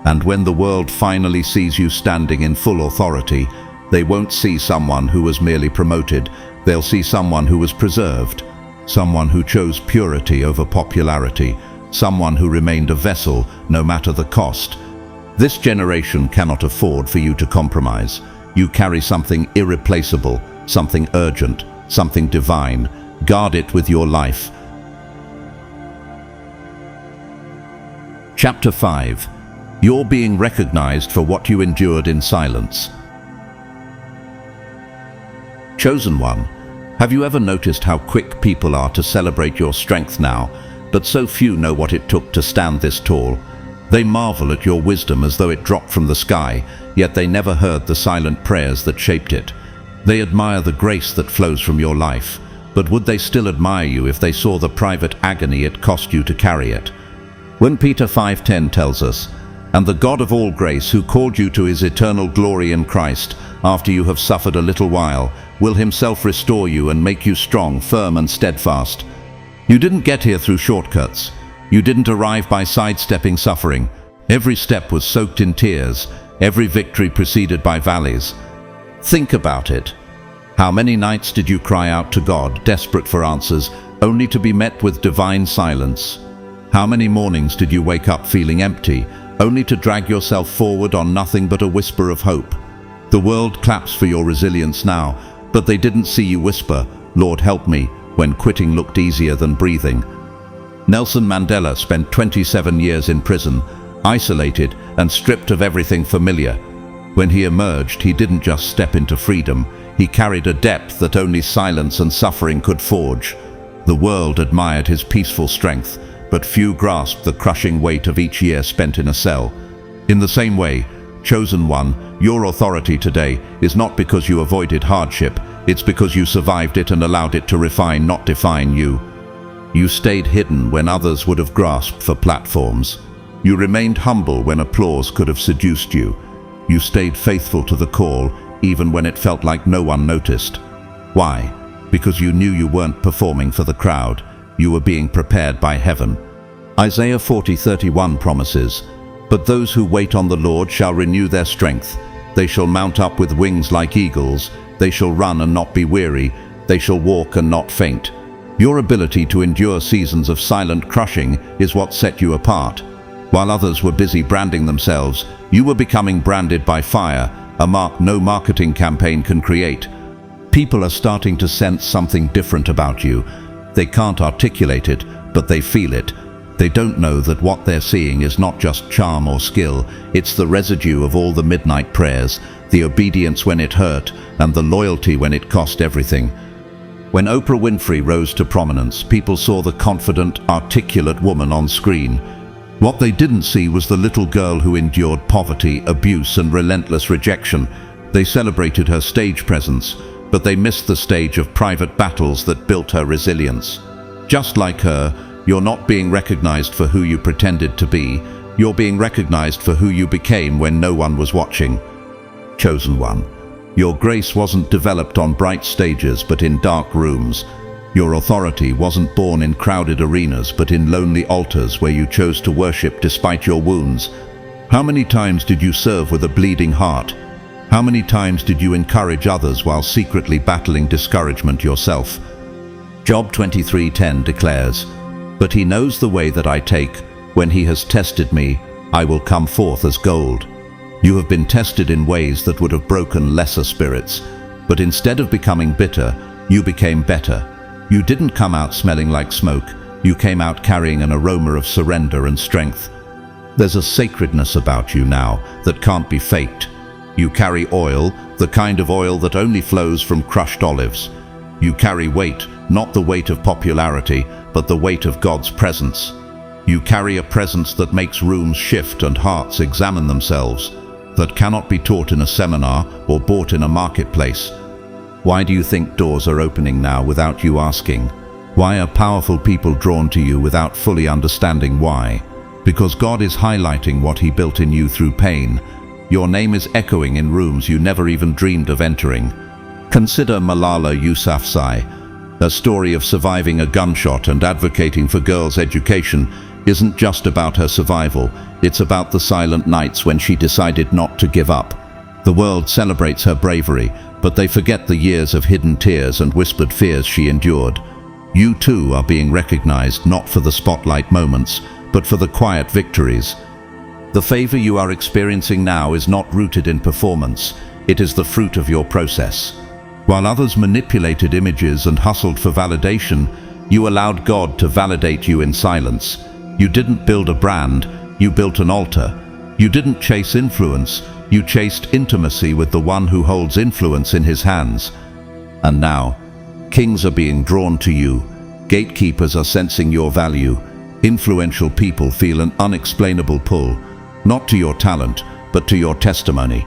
And when the world finally sees you standing in full authority, they won't see someone who was merely promoted, they'll see someone who was preserved, someone who chose purity over popularity, someone who remained a vessel no matter the cost. This generation cannot afford for you to compromise. You carry something irreplaceable, something urgent, something divine. Guard it with your life. Chapter 5. You're being recognized for what you endured in silence. Chosen one, have you ever noticed how quick people are to celebrate your strength now, but so few know what it took to stand this tall? They marvel at your wisdom as though it dropped from the sky, yet they never heard the silent prayers that shaped it. They admire the grace that flows from your life, but would they still admire you if they saw the private agony it cost you to carry it? When Peter 5:10 tells us, "And the God of all grace, who called you to his eternal glory in Christ, after you have suffered a little while, will himself restore you and make you strong, firm and steadfast." You didn't get here through shortcuts. You didn't arrive by sidestepping suffering. Every step was soaked in tears, every victory preceded by valleys. Think about it. How many nights did you cry out to God, desperate for answers, only to be met with divine silence? How many mornings did you wake up feeling empty, only to drag yourself forward on nothing but a whisper of hope? The world claps for your resilience now, but they didn't see you whisper, "Lord, help me," when quitting looked easier than breathing. Nelson Mandela spent 27 years in prison, isolated and stripped of everything familiar. When he emerged, he didn't just step into freedom, he carried a depth that only silence and suffering could forge. The world admired his peaceful strength, but few grasped the crushing weight of each year spent in a cell. In the same way, chosen one, your authority today is not because you avoided hardship, it's because you survived it and allowed it to refine, not define you. You stayed hidden when others would have grasped for platforms. You remained humble when applause could have seduced you. You stayed faithful to the call, even when it felt like no one noticed. Why? Because you knew you weren't performing for the crowd. You were being prepared by heaven. Isaiah 40:31 promises, "But those who wait on the Lord shall renew their strength. They shall mount up with wings like eagles. They shall run and not be weary. They shall walk and not faint." Your ability to endure seasons of silent crushing is what set you apart. While others were busy branding themselves, you were becoming branded by fire, a mark no marketing campaign can create. People are starting to sense something different about you. They can't articulate it, but they feel it. They don't know that what they're seeing is not just charm or skill, it's the residue of all the midnight prayers, the obedience when it hurt, and the loyalty when it cost everything. When Oprah Winfrey rose to prominence, people saw the confident, articulate woman on screen. What they didn't see was the little girl who endured poverty, abuse, and relentless rejection. They celebrated her stage presence, but they missed the stage of private battles that built her resilience. Just like her, you're not being recognized for who you pretended to be, you're being recognized for who you became when no one was watching. Chosen one, your grace wasn't developed on bright stages but in dark rooms. Your authority wasn't born in crowded arenas but in lonely altars where you chose to worship despite your wounds. How many times did you serve with a bleeding heart? How many times did you encourage others while secretly battling discouragement yourself? Job 23:10 declares, "But he knows the way that I take. When he has tested me, I will come forth as gold." You have been tested in ways that would have broken lesser spirits, but instead of becoming bitter, you became better. You didn't come out smelling like smoke, you came out carrying an aroma of surrender and strength. There's a sacredness about you now that can't be faked. You carry oil, the kind of oil that only flows from crushed olives. You carry weight, not the weight of popularity, but the weight of God's presence. You carry a presence that makes rooms shift and hearts examine themselves, that cannot be taught in a seminar or bought in a marketplace. Why do you think doors are opening now without you asking? Why are powerful people drawn to you without fully understanding why? Because God is highlighting what He built in you through pain. Your name is echoing in rooms you never even dreamed of entering. Consider Malala Yousafzai, a story of surviving a gunshot and advocating for girls' education, isn't just about her survival, it's about the silent nights when she decided not to give up. The world celebrates her bravery, but they forget the years of hidden tears and whispered fears she endured. You too are being recognized not for the spotlight moments, but for the quiet victories. The favor you are experiencing now is not rooted in performance, it is the fruit of your process. While others manipulated images and hustled for validation, you allowed God to validate you in silence. You didn't build a brand, you built an altar. You didn't chase influence, you chased intimacy with the one who holds influence in his hands. And now, kings are being drawn to you, gatekeepers are sensing your value, influential people feel an unexplainable pull, not to your talent, but to your testimony.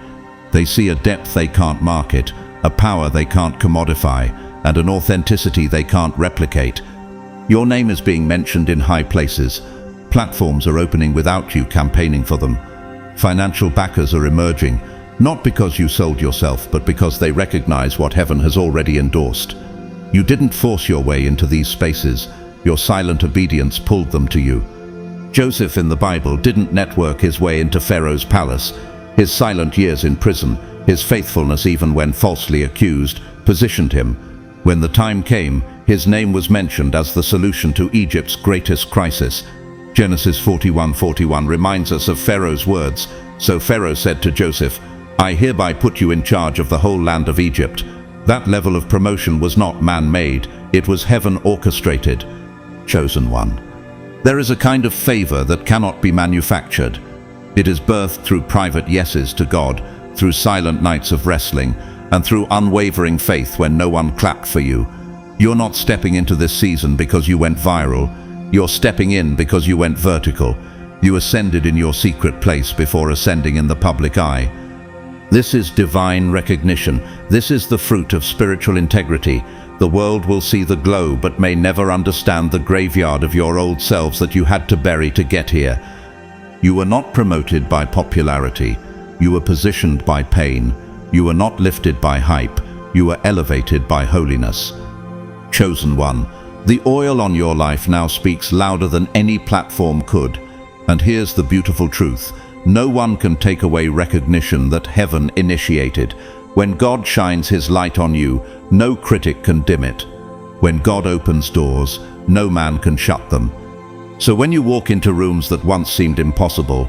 They see a depth they can't market, a power they can't commodify, and an authenticity they can't replicate. Your name is being mentioned in high places. Platforms are opening without you campaigning for them. Financial backers are emerging, not because you sold yourself, but because they recognize what heaven has already endorsed. You didn't force your way into these spaces. Your silent obedience pulled them to you. Joseph in the Bible didn't network his way into Pharaoh's palace. His silent years in prison, his faithfulness even when falsely accused, positioned him. When the time came, his name was mentioned as the solution to Egypt's greatest crisis. Genesis 41:41 reminds us of Pharaoh's words. So Pharaoh said to Joseph, "I hereby put you in charge of the whole land of Egypt." That level of promotion was not man-made, it was heaven orchestrated. Chosen one. There is a kind of favor that cannot be manufactured. It is birthed through private yeses to God, through silent nights of wrestling, and through unwavering faith when no one clapped for you. You're not stepping into this season because you went viral. You're stepping in because you went vertical. You ascended in your secret place before ascending in the public eye. This is divine recognition. This is the fruit of spiritual integrity. The world will see the glow but may never understand the graveyard of your old selves that you had to bury to get here. You were not promoted by popularity. You were positioned by pain. You were not lifted by hype. You were elevated by holiness. Chosen one. The oil on your life now speaks louder than any platform could. And here's the beautiful truth. No one can take away recognition that heaven initiated. When God shines his light on you, no critic can dim it. When God opens doors, no man can shut them. So when you walk into rooms that once seemed impossible,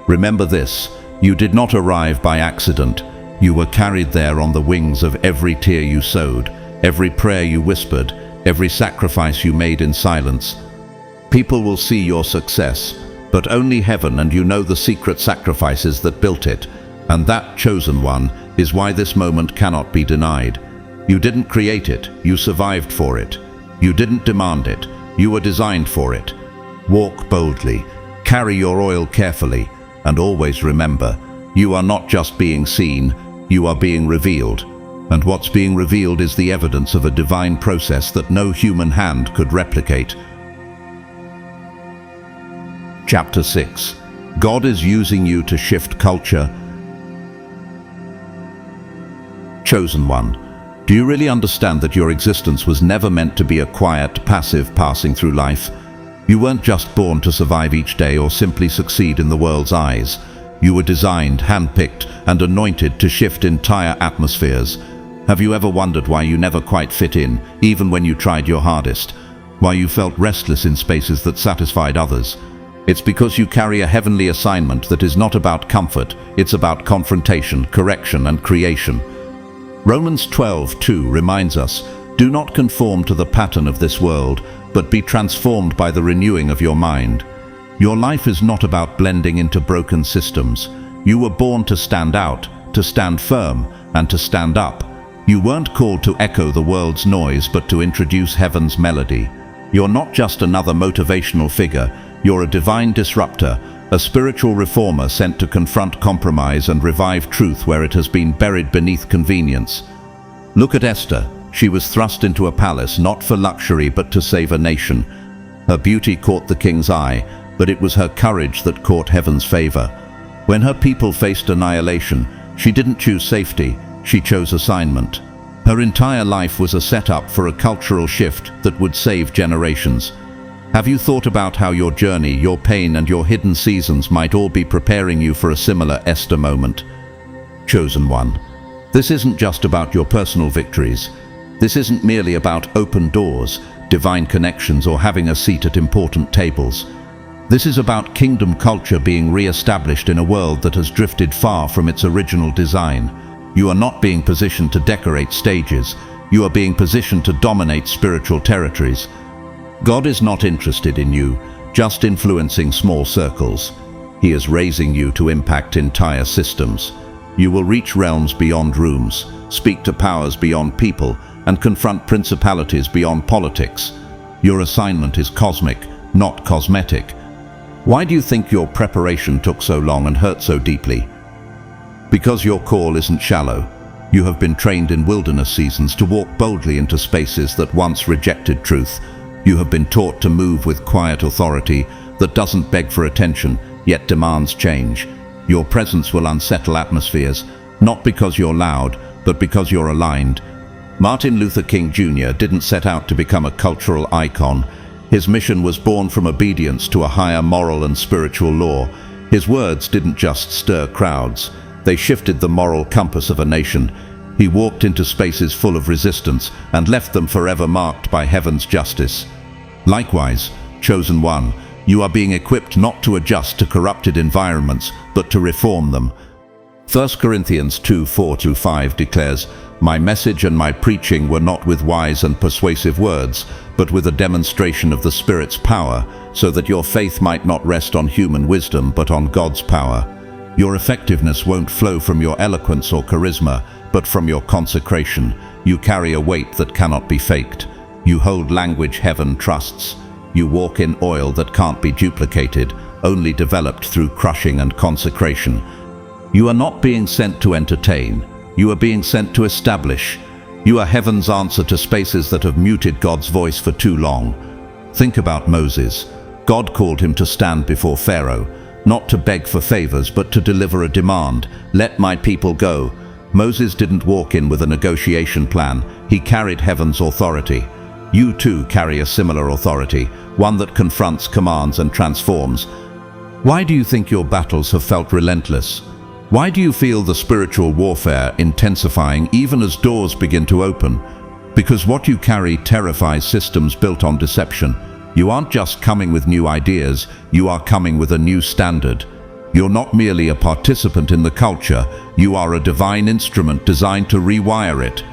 remember this: you did not arrive by accident. You were carried there on the wings of every tear you sowed, every prayer you whispered, every sacrifice you made in silence. People will see your success, but only heaven, and you know the secret sacrifices that built it. And that, chosen one, is why this moment cannot be denied. You didn't create it, you survived for it. You didn't demand it, you were designed for it. Walk boldly, carry your oil carefully, and always remember, you are not just being seen, you are being revealed. And what's being revealed is the evidence of a divine process that no human hand could replicate. Chapter 6. God is using you to shift culture. Chosen one. Do you really understand that your existence was never meant to be a quiet, passive passing through life? You weren't just born to survive each day or simply succeed in the world's eyes. You were designed, handpicked, and anointed to shift entire atmospheres. Have you ever wondered why you never quite fit in, even when you tried your hardest? Why you felt restless in spaces that satisfied others? It's because you carry a heavenly assignment that is not about comfort, it's about confrontation, correction, and creation. Romans 12:2 reminds us, "Do not conform to the pattern of this world, but be transformed by the renewing of your mind." Your life is not about blending into broken systems. You were born to stand out, to stand firm, and to stand up. You weren't called to echo the world's noise, but to introduce heaven's melody. You're not just another motivational figure, you're a divine disruptor, a spiritual reformer sent to confront compromise and revive truth where it has been buried beneath convenience. Look at Esther. She was thrust into a palace not for luxury but to save a nation. Her beauty caught the king's eye, but it was her courage that caught heaven's favor. When her people faced annihilation, she didn't choose safety, she chose assignment. Her entire life was a setup for a cultural shift that would save generations. Have you thought about how your journey, your pain, and your hidden seasons might all be preparing you for a similar Esther moment? Chosen one. This isn't just about your personal victories. This isn't merely about open doors, divine connections, or having a seat at important tables. This is about kingdom culture being re-established in a world that has drifted far from its original design. You are not being positioned to decorate stages. You are being positioned to dominate spiritual territories. God is not interested in you just influencing small circles. He is raising you to impact entire systems. You will reach realms beyond rooms, speak to powers beyond people, and confront principalities beyond politics. Your assignment is cosmic, not cosmetic. Why do you think your preparation took so long and hurt so deeply? Because your call isn't shallow. You have been trained in wilderness seasons to walk boldly into spaces that once rejected truth. You have been taught to move with quiet authority that doesn't beg for attention, yet demands change. Your presence will unsettle atmospheres, not because you're loud, but because you're aligned. Martin Luther King Jr. didn't set out to become a cultural icon. His mission was born from obedience to a higher moral and spiritual law. His words didn't just stir crowds. They shifted the moral compass of a nation. He walked into spaces full of resistance and left them forever marked by heaven's justice. Likewise, chosen one, you are being equipped not to adjust to corrupted environments, but to reform them. 1 Corinthians 2:4-5 declares, "My message and my preaching were not with wise and persuasive words, but with a demonstration of the Spirit's power, so that your faith might not rest on human wisdom, but on God's power." Your effectiveness won't flow from your eloquence or charisma, but from your consecration. You carry a weight that cannot be faked. You hold language heaven trusts. You walk in oil that can't be duplicated, only developed through crushing and consecration. You are not being sent to entertain. You are being sent to establish. You are heaven's answer to spaces that have muted God's voice for too long. Think about Moses. God called him to stand before Pharaoh, not to beg for favors, but to deliver a demand. "Let my people go." Moses didn't walk in with a negotiation plan. He carried heaven's authority. You too carry a similar authority, one that confronts, commands, and transforms. Why do you think your battles have felt relentless? Why do you feel the spiritual warfare intensifying even as doors begin to open? Because what you carry terrifies systems built on deception. You aren't just coming with new ideas, you are coming with a new standard. You're not merely a participant in the culture, you are a divine instrument designed to rewire it.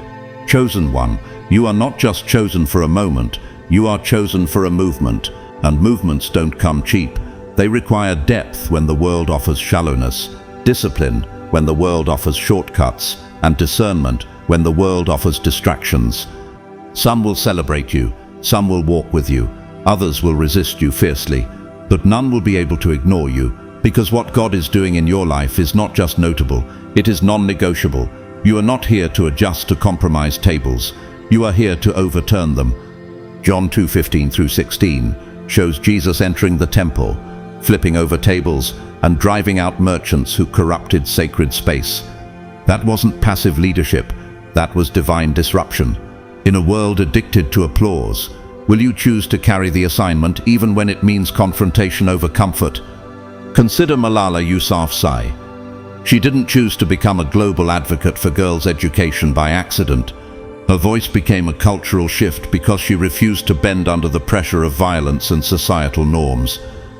Chosen one, you are not just chosen for a moment, you are chosen for a movement. And movements don't come cheap. They require depth when the world offers shallowness, discipline when the world offers shortcuts, and discernment when the world offers distractions. Some will celebrate you, some will walk with you, others will resist you fiercely, but none will be able to ignore you, because what God is doing in your life is not just notable, it is non-negotiable. You are not here to adjust to compromise tables, you are here to overturn them. John 2:15-16 shows Jesus entering the temple, flipping over tables, and driving out merchants who corrupted sacred space. That wasn't passive leadership, that was divine disruption. In a world addicted to applause, will you choose to carry the assignment even when it means confrontation over comfort? Consider Malala Yousafzai. She didn't choose to become a global advocate for girls' education by accident. Her voice became a cultural shift because she refused to bend under the pressure of violence and societal norms.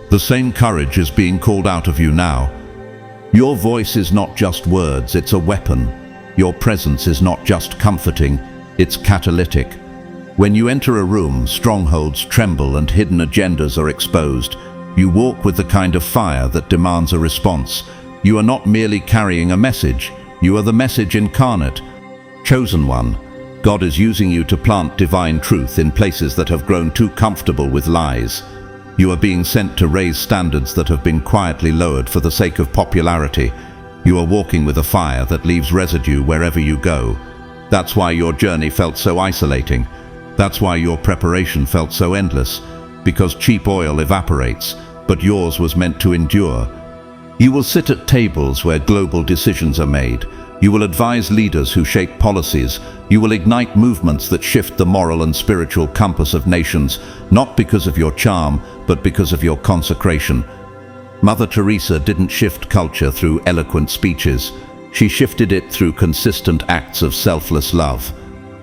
The same courage is being called out of you now. Your voice is not just words, it's a weapon. Your presence is not just comforting, it's catalytic. When you enter a room, strongholds tremble and hidden agendas are exposed. You walk with the kind of fire that demands a response. You are not merely carrying a message, you are the message incarnate. Chosen one, God is using you to plant divine truth in places that have grown too comfortable with lies. You are being sent to raise standards that have been quietly lowered for the sake of popularity. You are walking with a fire that leaves residue wherever you go. That's why your journey felt so isolating. That's why your preparation felt so endless. Because cheap oil evaporates, but yours was meant to endure. You will sit at tables where global decisions are made, You will advise leaders who shape policies. You will ignite movements that shift the moral and spiritual compass of nations, not because of your charm, but because of your consecration. Mother Teresa didn't shift culture through eloquent speeches. She shifted it through consistent acts of selfless love.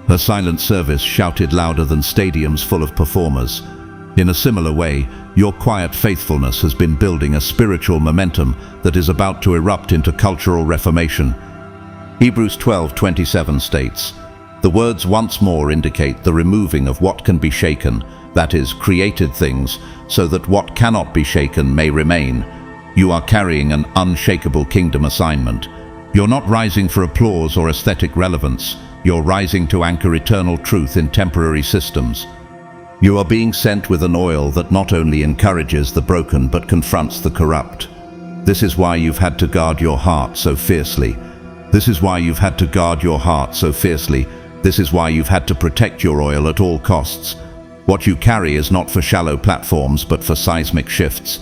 Her silent service shouted louder than stadiums full of performers. In a similar way, your quiet faithfulness has been building a spiritual momentum that is about to erupt into cultural reformation. Hebrews 12:27 states, "The words once more indicate the removing of what can be shaken, that is, created things, so that what cannot be shaken may remain." You are carrying an unshakable kingdom assignment. You're not rising for applause or aesthetic relevance. You're rising to anchor eternal truth in temporary systems. You are being sent with an oil that not only encourages the broken but confronts the corrupt. This is why you've had to guard your heart so fiercely. This is why you've had to guard your heart so fiercely. This is why you've had to protect your oil at all costs. What you carry is not for shallow platforms but for seismic shifts.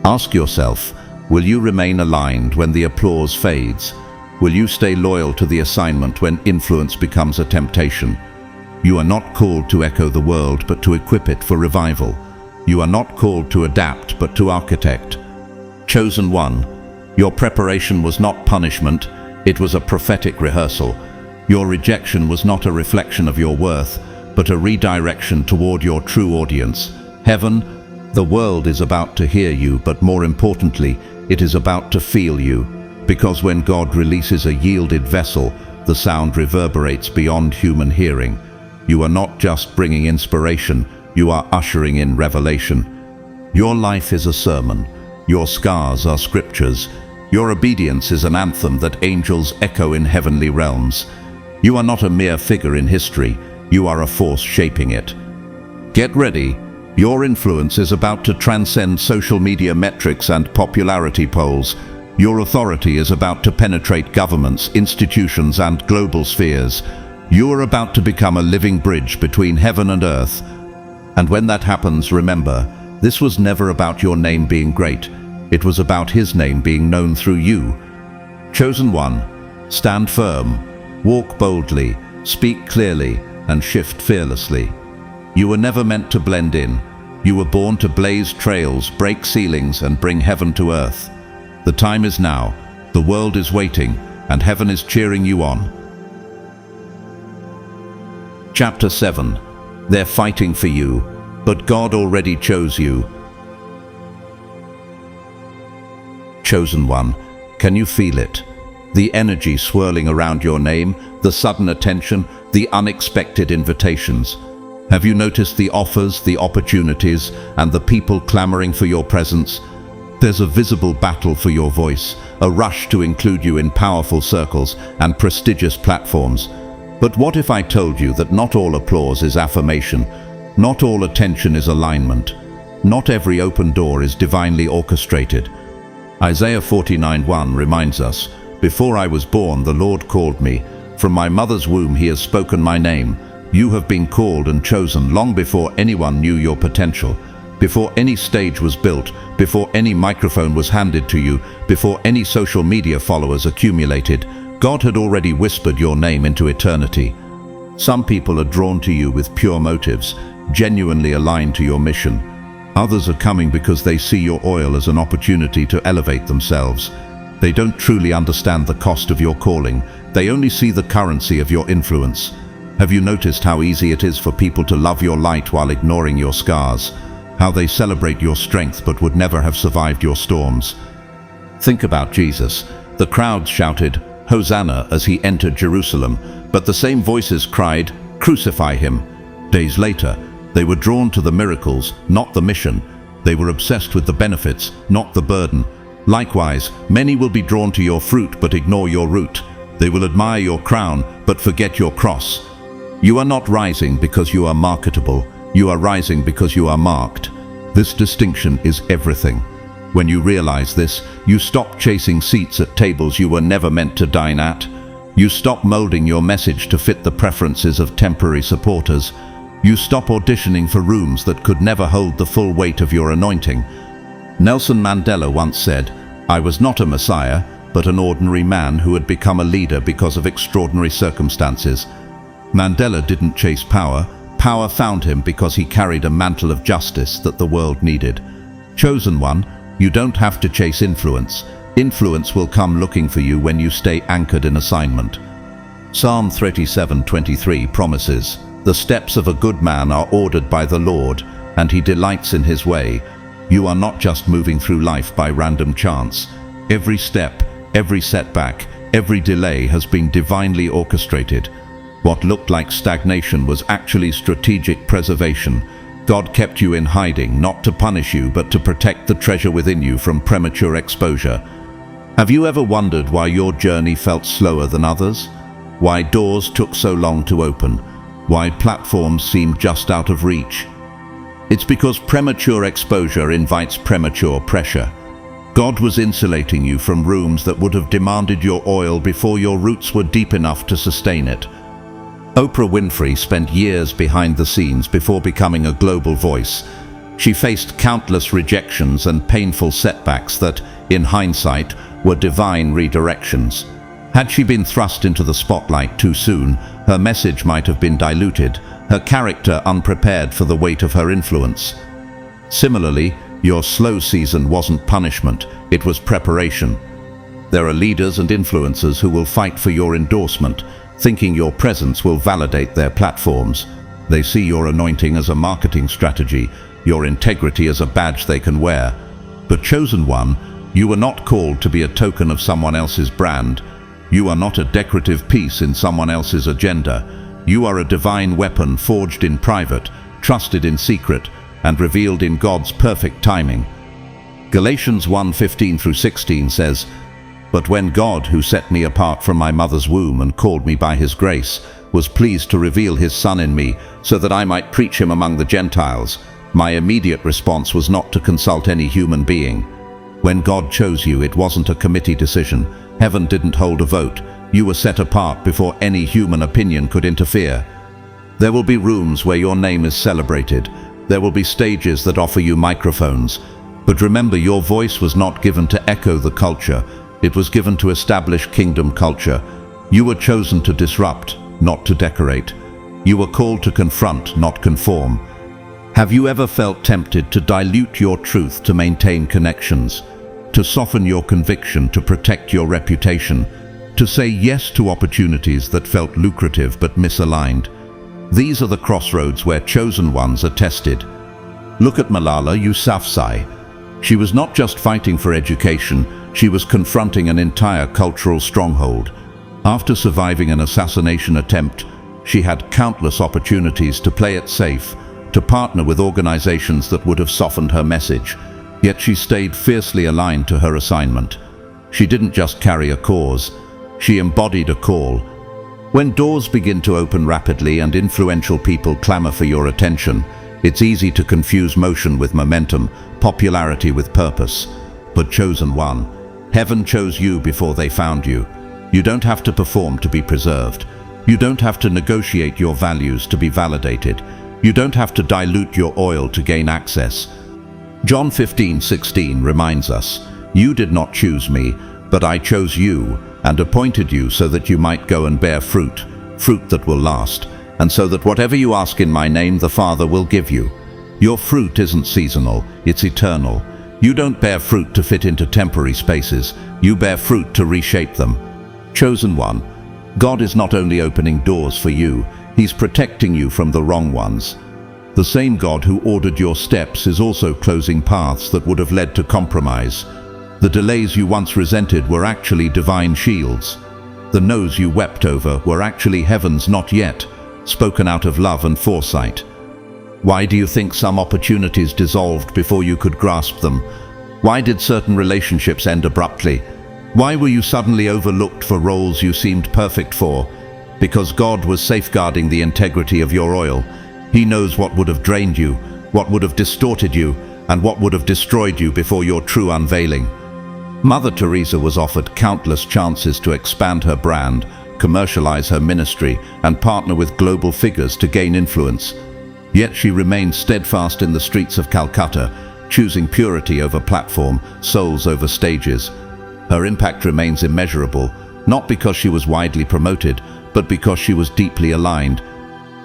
Ask yourself, will you remain aligned when the applause fades? Will you stay loyal to the assignment when influence becomes a temptation? You are not called to echo the world but to equip it for revival. You are not called to adapt but to architect. Chosen one, your preparation was not punishment, it was a prophetic rehearsal. Your rejection was not a reflection of your worth, but a redirection toward your true audience. Heaven, the world is about to hear you, but more importantly, it is about to feel you. Because when God releases a yielded vessel, the sound reverberates beyond human hearing. You are not just bringing inspiration, you are ushering in revelation. Your life is a sermon. Your scars are scriptures. Your obedience is an anthem that angels echo in heavenly realms. You are not a mere figure in history, you are a force shaping it. Get ready. Your influence is about to transcend social media metrics and popularity polls. Your authority is about to penetrate governments, institutions, and global spheres. You are about to become a living bridge between heaven and earth. And when that happens, remember, this was never about your name being great. It was about His name being known through you. Chosen one, stand firm, walk boldly, speak clearly, and shift fearlessly. You were never meant to blend in. You were born to blaze trails, break ceilings, and bring heaven to earth. The time is now. The world is waiting, and heaven is cheering you on. Chapter 7. They're fighting for you, but God already chose you. Chosen one, can you feel it? The energy swirling around your name, the sudden attention, the unexpected invitations. Have you noticed the offers, the opportunities, and the people clamoring for your presence? There's a visible battle for your voice, a rush to include you in powerful circles and prestigious platforms. But what if I told you that not all applause is affirmation, not all attention is alignment, not every open door is divinely orchestrated? Isaiah 49:1 reminds us, "Before I was born, the Lord called me. From my mother's womb He has spoken my name. You have been called and chosen long before anyone knew your potential. Before any stage was built, before any microphone was handed to you, before any social media followers accumulated, God had already whispered your name into eternity." Some people are drawn to you with pure motives, genuinely aligned to your mission. Others are coming because they see your oil as an opportunity to elevate themselves. They don't truly understand the cost of your calling. They only see the currency of your influence. Have you noticed how easy it is for people to love your light while ignoring your scars? How they celebrate your strength but would never have survived your storms? Think about Jesus. The crowds shouted, "Hosanna," as He entered Jerusalem, but the same voices cried, "Crucify Him." Days later, they were drawn to the miracles, not the mission. They were obsessed with the benefits, not the burden. Likewise, many will be drawn to your fruit but ignore your root. They will admire your crown but forget your cross. You are not rising because you are marketable. You are rising because you are marked. This distinction is everything. When you realize this, you stop chasing seats at tables you were never meant to dine at. You stop molding your message to fit the preferences of temporary supporters. You stop auditioning for rooms that could never hold the full weight of your anointing. Nelson Mandela once said, "I was not a messiah, but an ordinary man who had become a leader because of extraordinary circumstances. Mandela didn't chase power. Power found him because he carried a mantle of justice that the world needed. Chosen one, you don't have to chase influence. Influence will come looking for you when you stay anchored in assignment. Psalm 37:23 promises, "The steps of a good man are ordered by the Lord, and he delights in his way." You are not just moving through life by random chance. Every step, every setback, every delay has been divinely orchestrated. What looked like stagnation was actually strategic preservation. God kept you in hiding, not to punish you, but to protect the treasure within you from premature exposure. Have you ever wondered why your journey felt slower than others? Why doors took so long to open? Why platforms seemed just out of reach? It's because premature exposure invites premature pressure. God was insulating you from rooms that would have demanded your oil before your roots were deep enough to sustain it. Oprah Winfrey spent years behind the scenes before becoming a global voice. She faced countless rejections and painful setbacks that, in hindsight, were divine redirections. Had she been thrust into the spotlight too soon, her message might have been diluted, her character unprepared for the weight of her influence. Similarly, your slow season wasn't punishment, it was preparation. There are leaders and influencers who will fight for your endorsement, thinking your presence will validate their platforms. They see your anointing as a marketing strategy, your integrity as a badge they can wear. But chosen one, you were not called to be a token of someone else's brand. You are not a decorative piece in someone else's agenda. You are a divine weapon forged in private, trusted in secret, and revealed in God's perfect timing. Galatians 1:15-16 says, "But when God, who set me apart from my mother's womb and called me by his grace, was pleased to reveal his Son in me so that I might preach him among the Gentiles, my immediate response was not to consult any human being." When God chose you, it wasn't a committee decision. Heaven didn't hold a vote. You were set apart before any human opinion could interfere. There will be rooms where your name is celebrated. There will be stages that offer you microphones. But remember, your voice was not given to echo the culture. It was given to establish kingdom culture. You were chosen to disrupt, not to decorate. You were called to confront, not conform. Have you ever felt tempted to dilute your truth to maintain connections, to soften your conviction to protect your reputation, to say yes to opportunities that felt lucrative but misaligned? These are the crossroads where chosen ones are tested. Look at Malala Yousafzai. She was not just fighting for education, she was confronting an entire cultural stronghold. After surviving an assassination attempt, she had countless opportunities to play it safe, to partner with organizations that would have softened her message. Yet she stayed fiercely aligned to her assignment. She didn't just carry a cause, she embodied a call. When doors begin to open rapidly and influential people clamor for your attention, it's easy to confuse motion with momentum, popularity with purpose. But chosen one, heaven chose you before they found you. You don't have to perform to be preserved. You don't have to negotiate your values to be validated. You don't have to dilute your oil to gain access. John 15:16 reminds us, "You did not choose me, but I chose you and appointed you so that you might go and bear fruit, fruit that will last, and so that whatever you ask in my name, the Father will give you." Your fruit isn't seasonal, it's eternal. You don't bear fruit to fit into temporary spaces, you bear fruit to reshape them. Chosen one, God is not only opening doors for you, He's protecting you from the wrong ones. The same God who ordered your steps is also closing paths that would have led to compromise. The delays you once resented were actually divine shields. The no's you wept over were actually heaven's not yet, spoken out of love and foresight. Why do you think some opportunities dissolved before you could grasp them? Why did certain relationships end abruptly? Why were you suddenly overlooked for roles you seemed perfect for? Because God was safeguarding the integrity of your oil. He knows what would have drained you, what would have distorted you, and what would have destroyed you before your true unveiling. Mother Teresa was offered countless chances to expand her brand, commercialize her ministry, and partner with global figures to gain influence. Yet she remained steadfast in the streets of Calcutta, choosing purity over platform, souls over stages. Her impact remains immeasurable, not because she was widely promoted, but because she was deeply aligned.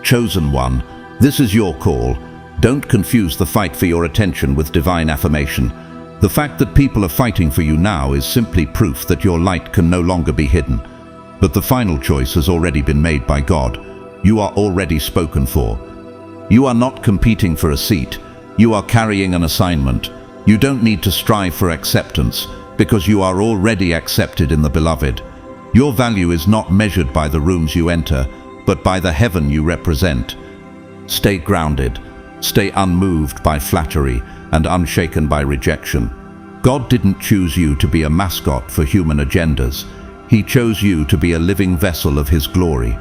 Chosen one, this is your call. Don't confuse the fight for your attention with divine affirmation. The fact that people are fighting for you now is simply proof that your light can no longer be hidden. But the final choice has already been made by God. You are already spoken for. You are not competing for a seat. You are carrying an assignment. You don't need to strive for acceptance, because you are already accepted in the Beloved. Your value is not measured by the rooms you enter, but by the heaven you represent. Stay grounded. Stay unmoved by flattery and unshaken by rejection. God didn't choose you to be a mascot for human agendas. He chose you to be a living vessel of His glory.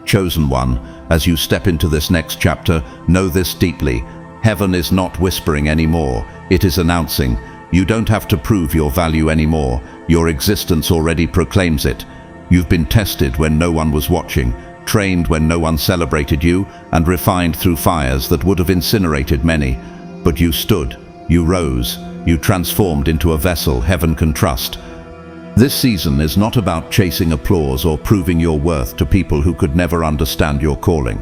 Chosen one, as you step into this next chapter, know this deeply. Heaven is not whispering anymore. It is announcing. You don't have to prove your value anymore. Your existence already proclaims it. You've been tested when no one was watching, trained when no one celebrated you, and refined through fires that would have incinerated many. But you stood, you rose, you transformed into a vessel heaven can trust. This season is not about chasing applause or proving your worth to people who could never understand your calling.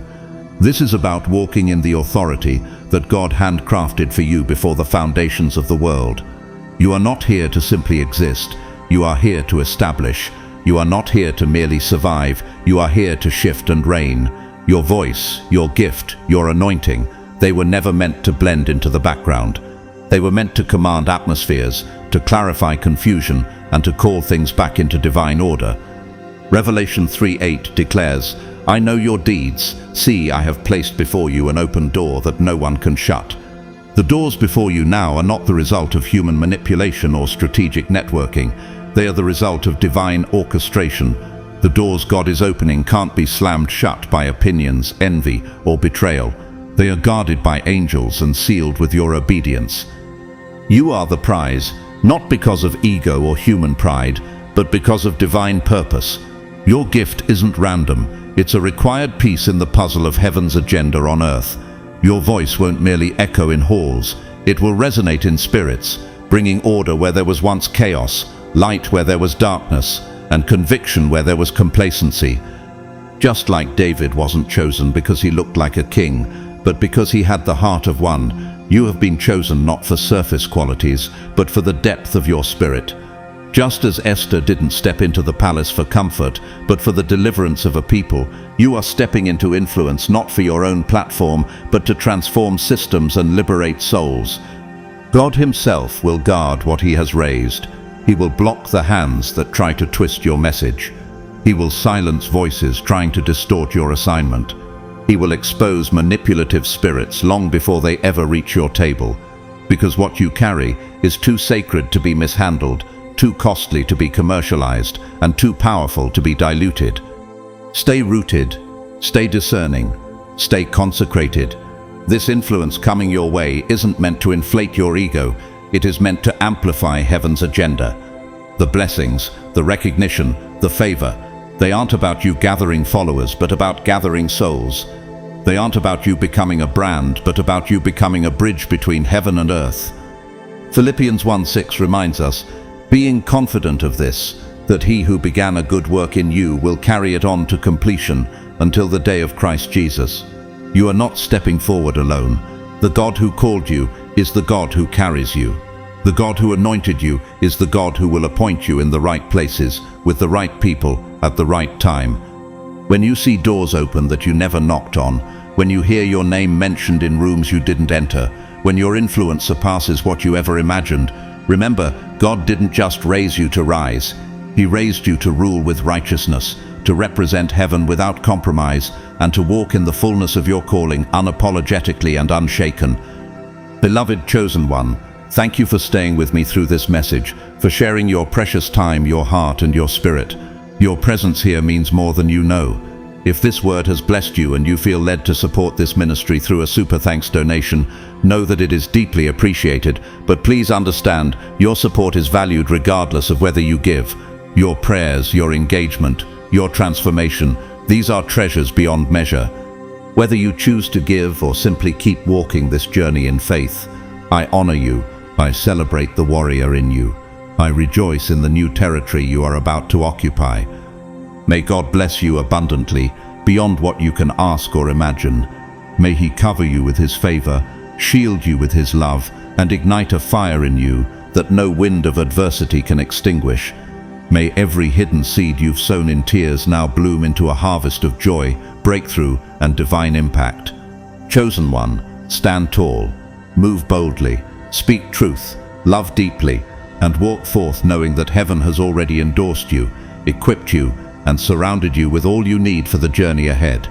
This is about walking in the authority that God handcrafted for you before the foundations of the world. You are not here to simply exist. You are here to establish. You are not here to merely survive. You are here to shift and reign. Your voice, your gift, your anointing, they were never meant to blend into the background. They were meant to command atmospheres, to clarify confusion, and to call things back into divine order. Revelation 3:8 declares, "I know your deeds. See, I have placed before you an open door that no one can shut." The doors before you now are not the result of human manipulation or strategic networking. They are the result of divine orchestration. The doors God is opening can't be slammed shut by opinions, envy, or betrayal. They are guarded by angels and sealed with your obedience. You are the prize, not because of ego or human pride, but because of divine purpose. Your gift isn't random. It's a required piece in the puzzle of heaven's agenda on earth. Your voice won't merely echo in halls. It will resonate in spirits, bringing order where there was once chaos, light where there was darkness, and conviction where there was complacency. Just like David wasn't chosen because he looked like a king, but because he had the heart of one, you have been chosen not for surface qualities, but for the depth of your spirit. Just as Esther didn't step into the palace for comfort, but for the deliverance of a people, you are stepping into influence not for your own platform, but to transform systems and liberate souls. God Himself will guard what He has raised. He will block the hands that try to twist your message. He will silence voices trying to distort your assignment. He will expose manipulative spirits long before they ever reach your table, because what you carry is too sacred to be mishandled, too costly to be commercialized, and too powerful to be diluted. Stay rooted, stay discerning, stay consecrated. This influence coming your way isn't meant to inflate your ego. It is meant to amplify heaven's agenda. The blessings, the recognition, the favor, they aren't about you gathering followers, but about gathering souls. They aren't about you becoming a brand, but about you becoming a bridge between heaven and earth. Philippians 1:6 reminds us, being confident of this, that He who began a good work in you will carry it on to completion until the day of Christ Jesus. You are not stepping forward alone. The God who called you is the God who carries you. The God who anointed you is the God who will appoint you in the right places, with the right people, at the right time. When you see doors open that you never knocked on, when you hear your name mentioned in rooms you didn't enter, when your influence surpasses what you ever imagined, remember, God didn't just raise you to rise. He raised you to rule with righteousness, to represent heaven without compromise, and to walk in the fullness of your calling unapologetically and unshaken. Beloved chosen one, thank you for staying with me through this message, for sharing your precious time, your heart, and your spirit. Your presence here means more than you know. If this word has blessed you and you feel led to support this ministry through a super thanks donation, know that it is deeply appreciated, but please understand, your support is valued regardless of whether you give. Your prayers, your engagement, your transformation, these are treasures beyond measure. Whether you choose to give or simply keep walking this journey in faith, I honor you. I celebrate the warrior in you. I rejoice in the new territory you are about to occupy. May God bless you abundantly, beyond what you can ask or imagine. May He cover you with His favor, shield you with His love, and ignite a fire in you that no wind of adversity can extinguish. May every hidden seed you've sown in tears now bloom into a harvest of joy, breakthrough, and divine impact. Chosen one, stand tall, move boldly, speak truth, love deeply, and walk forth knowing that heaven has already endorsed you, equipped you, and surrounded you with all you need for the journey ahead.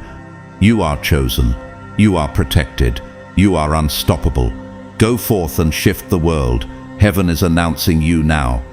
You are chosen. You are protected. You are unstoppable. Go forth and shift the world. Heaven is announcing you now.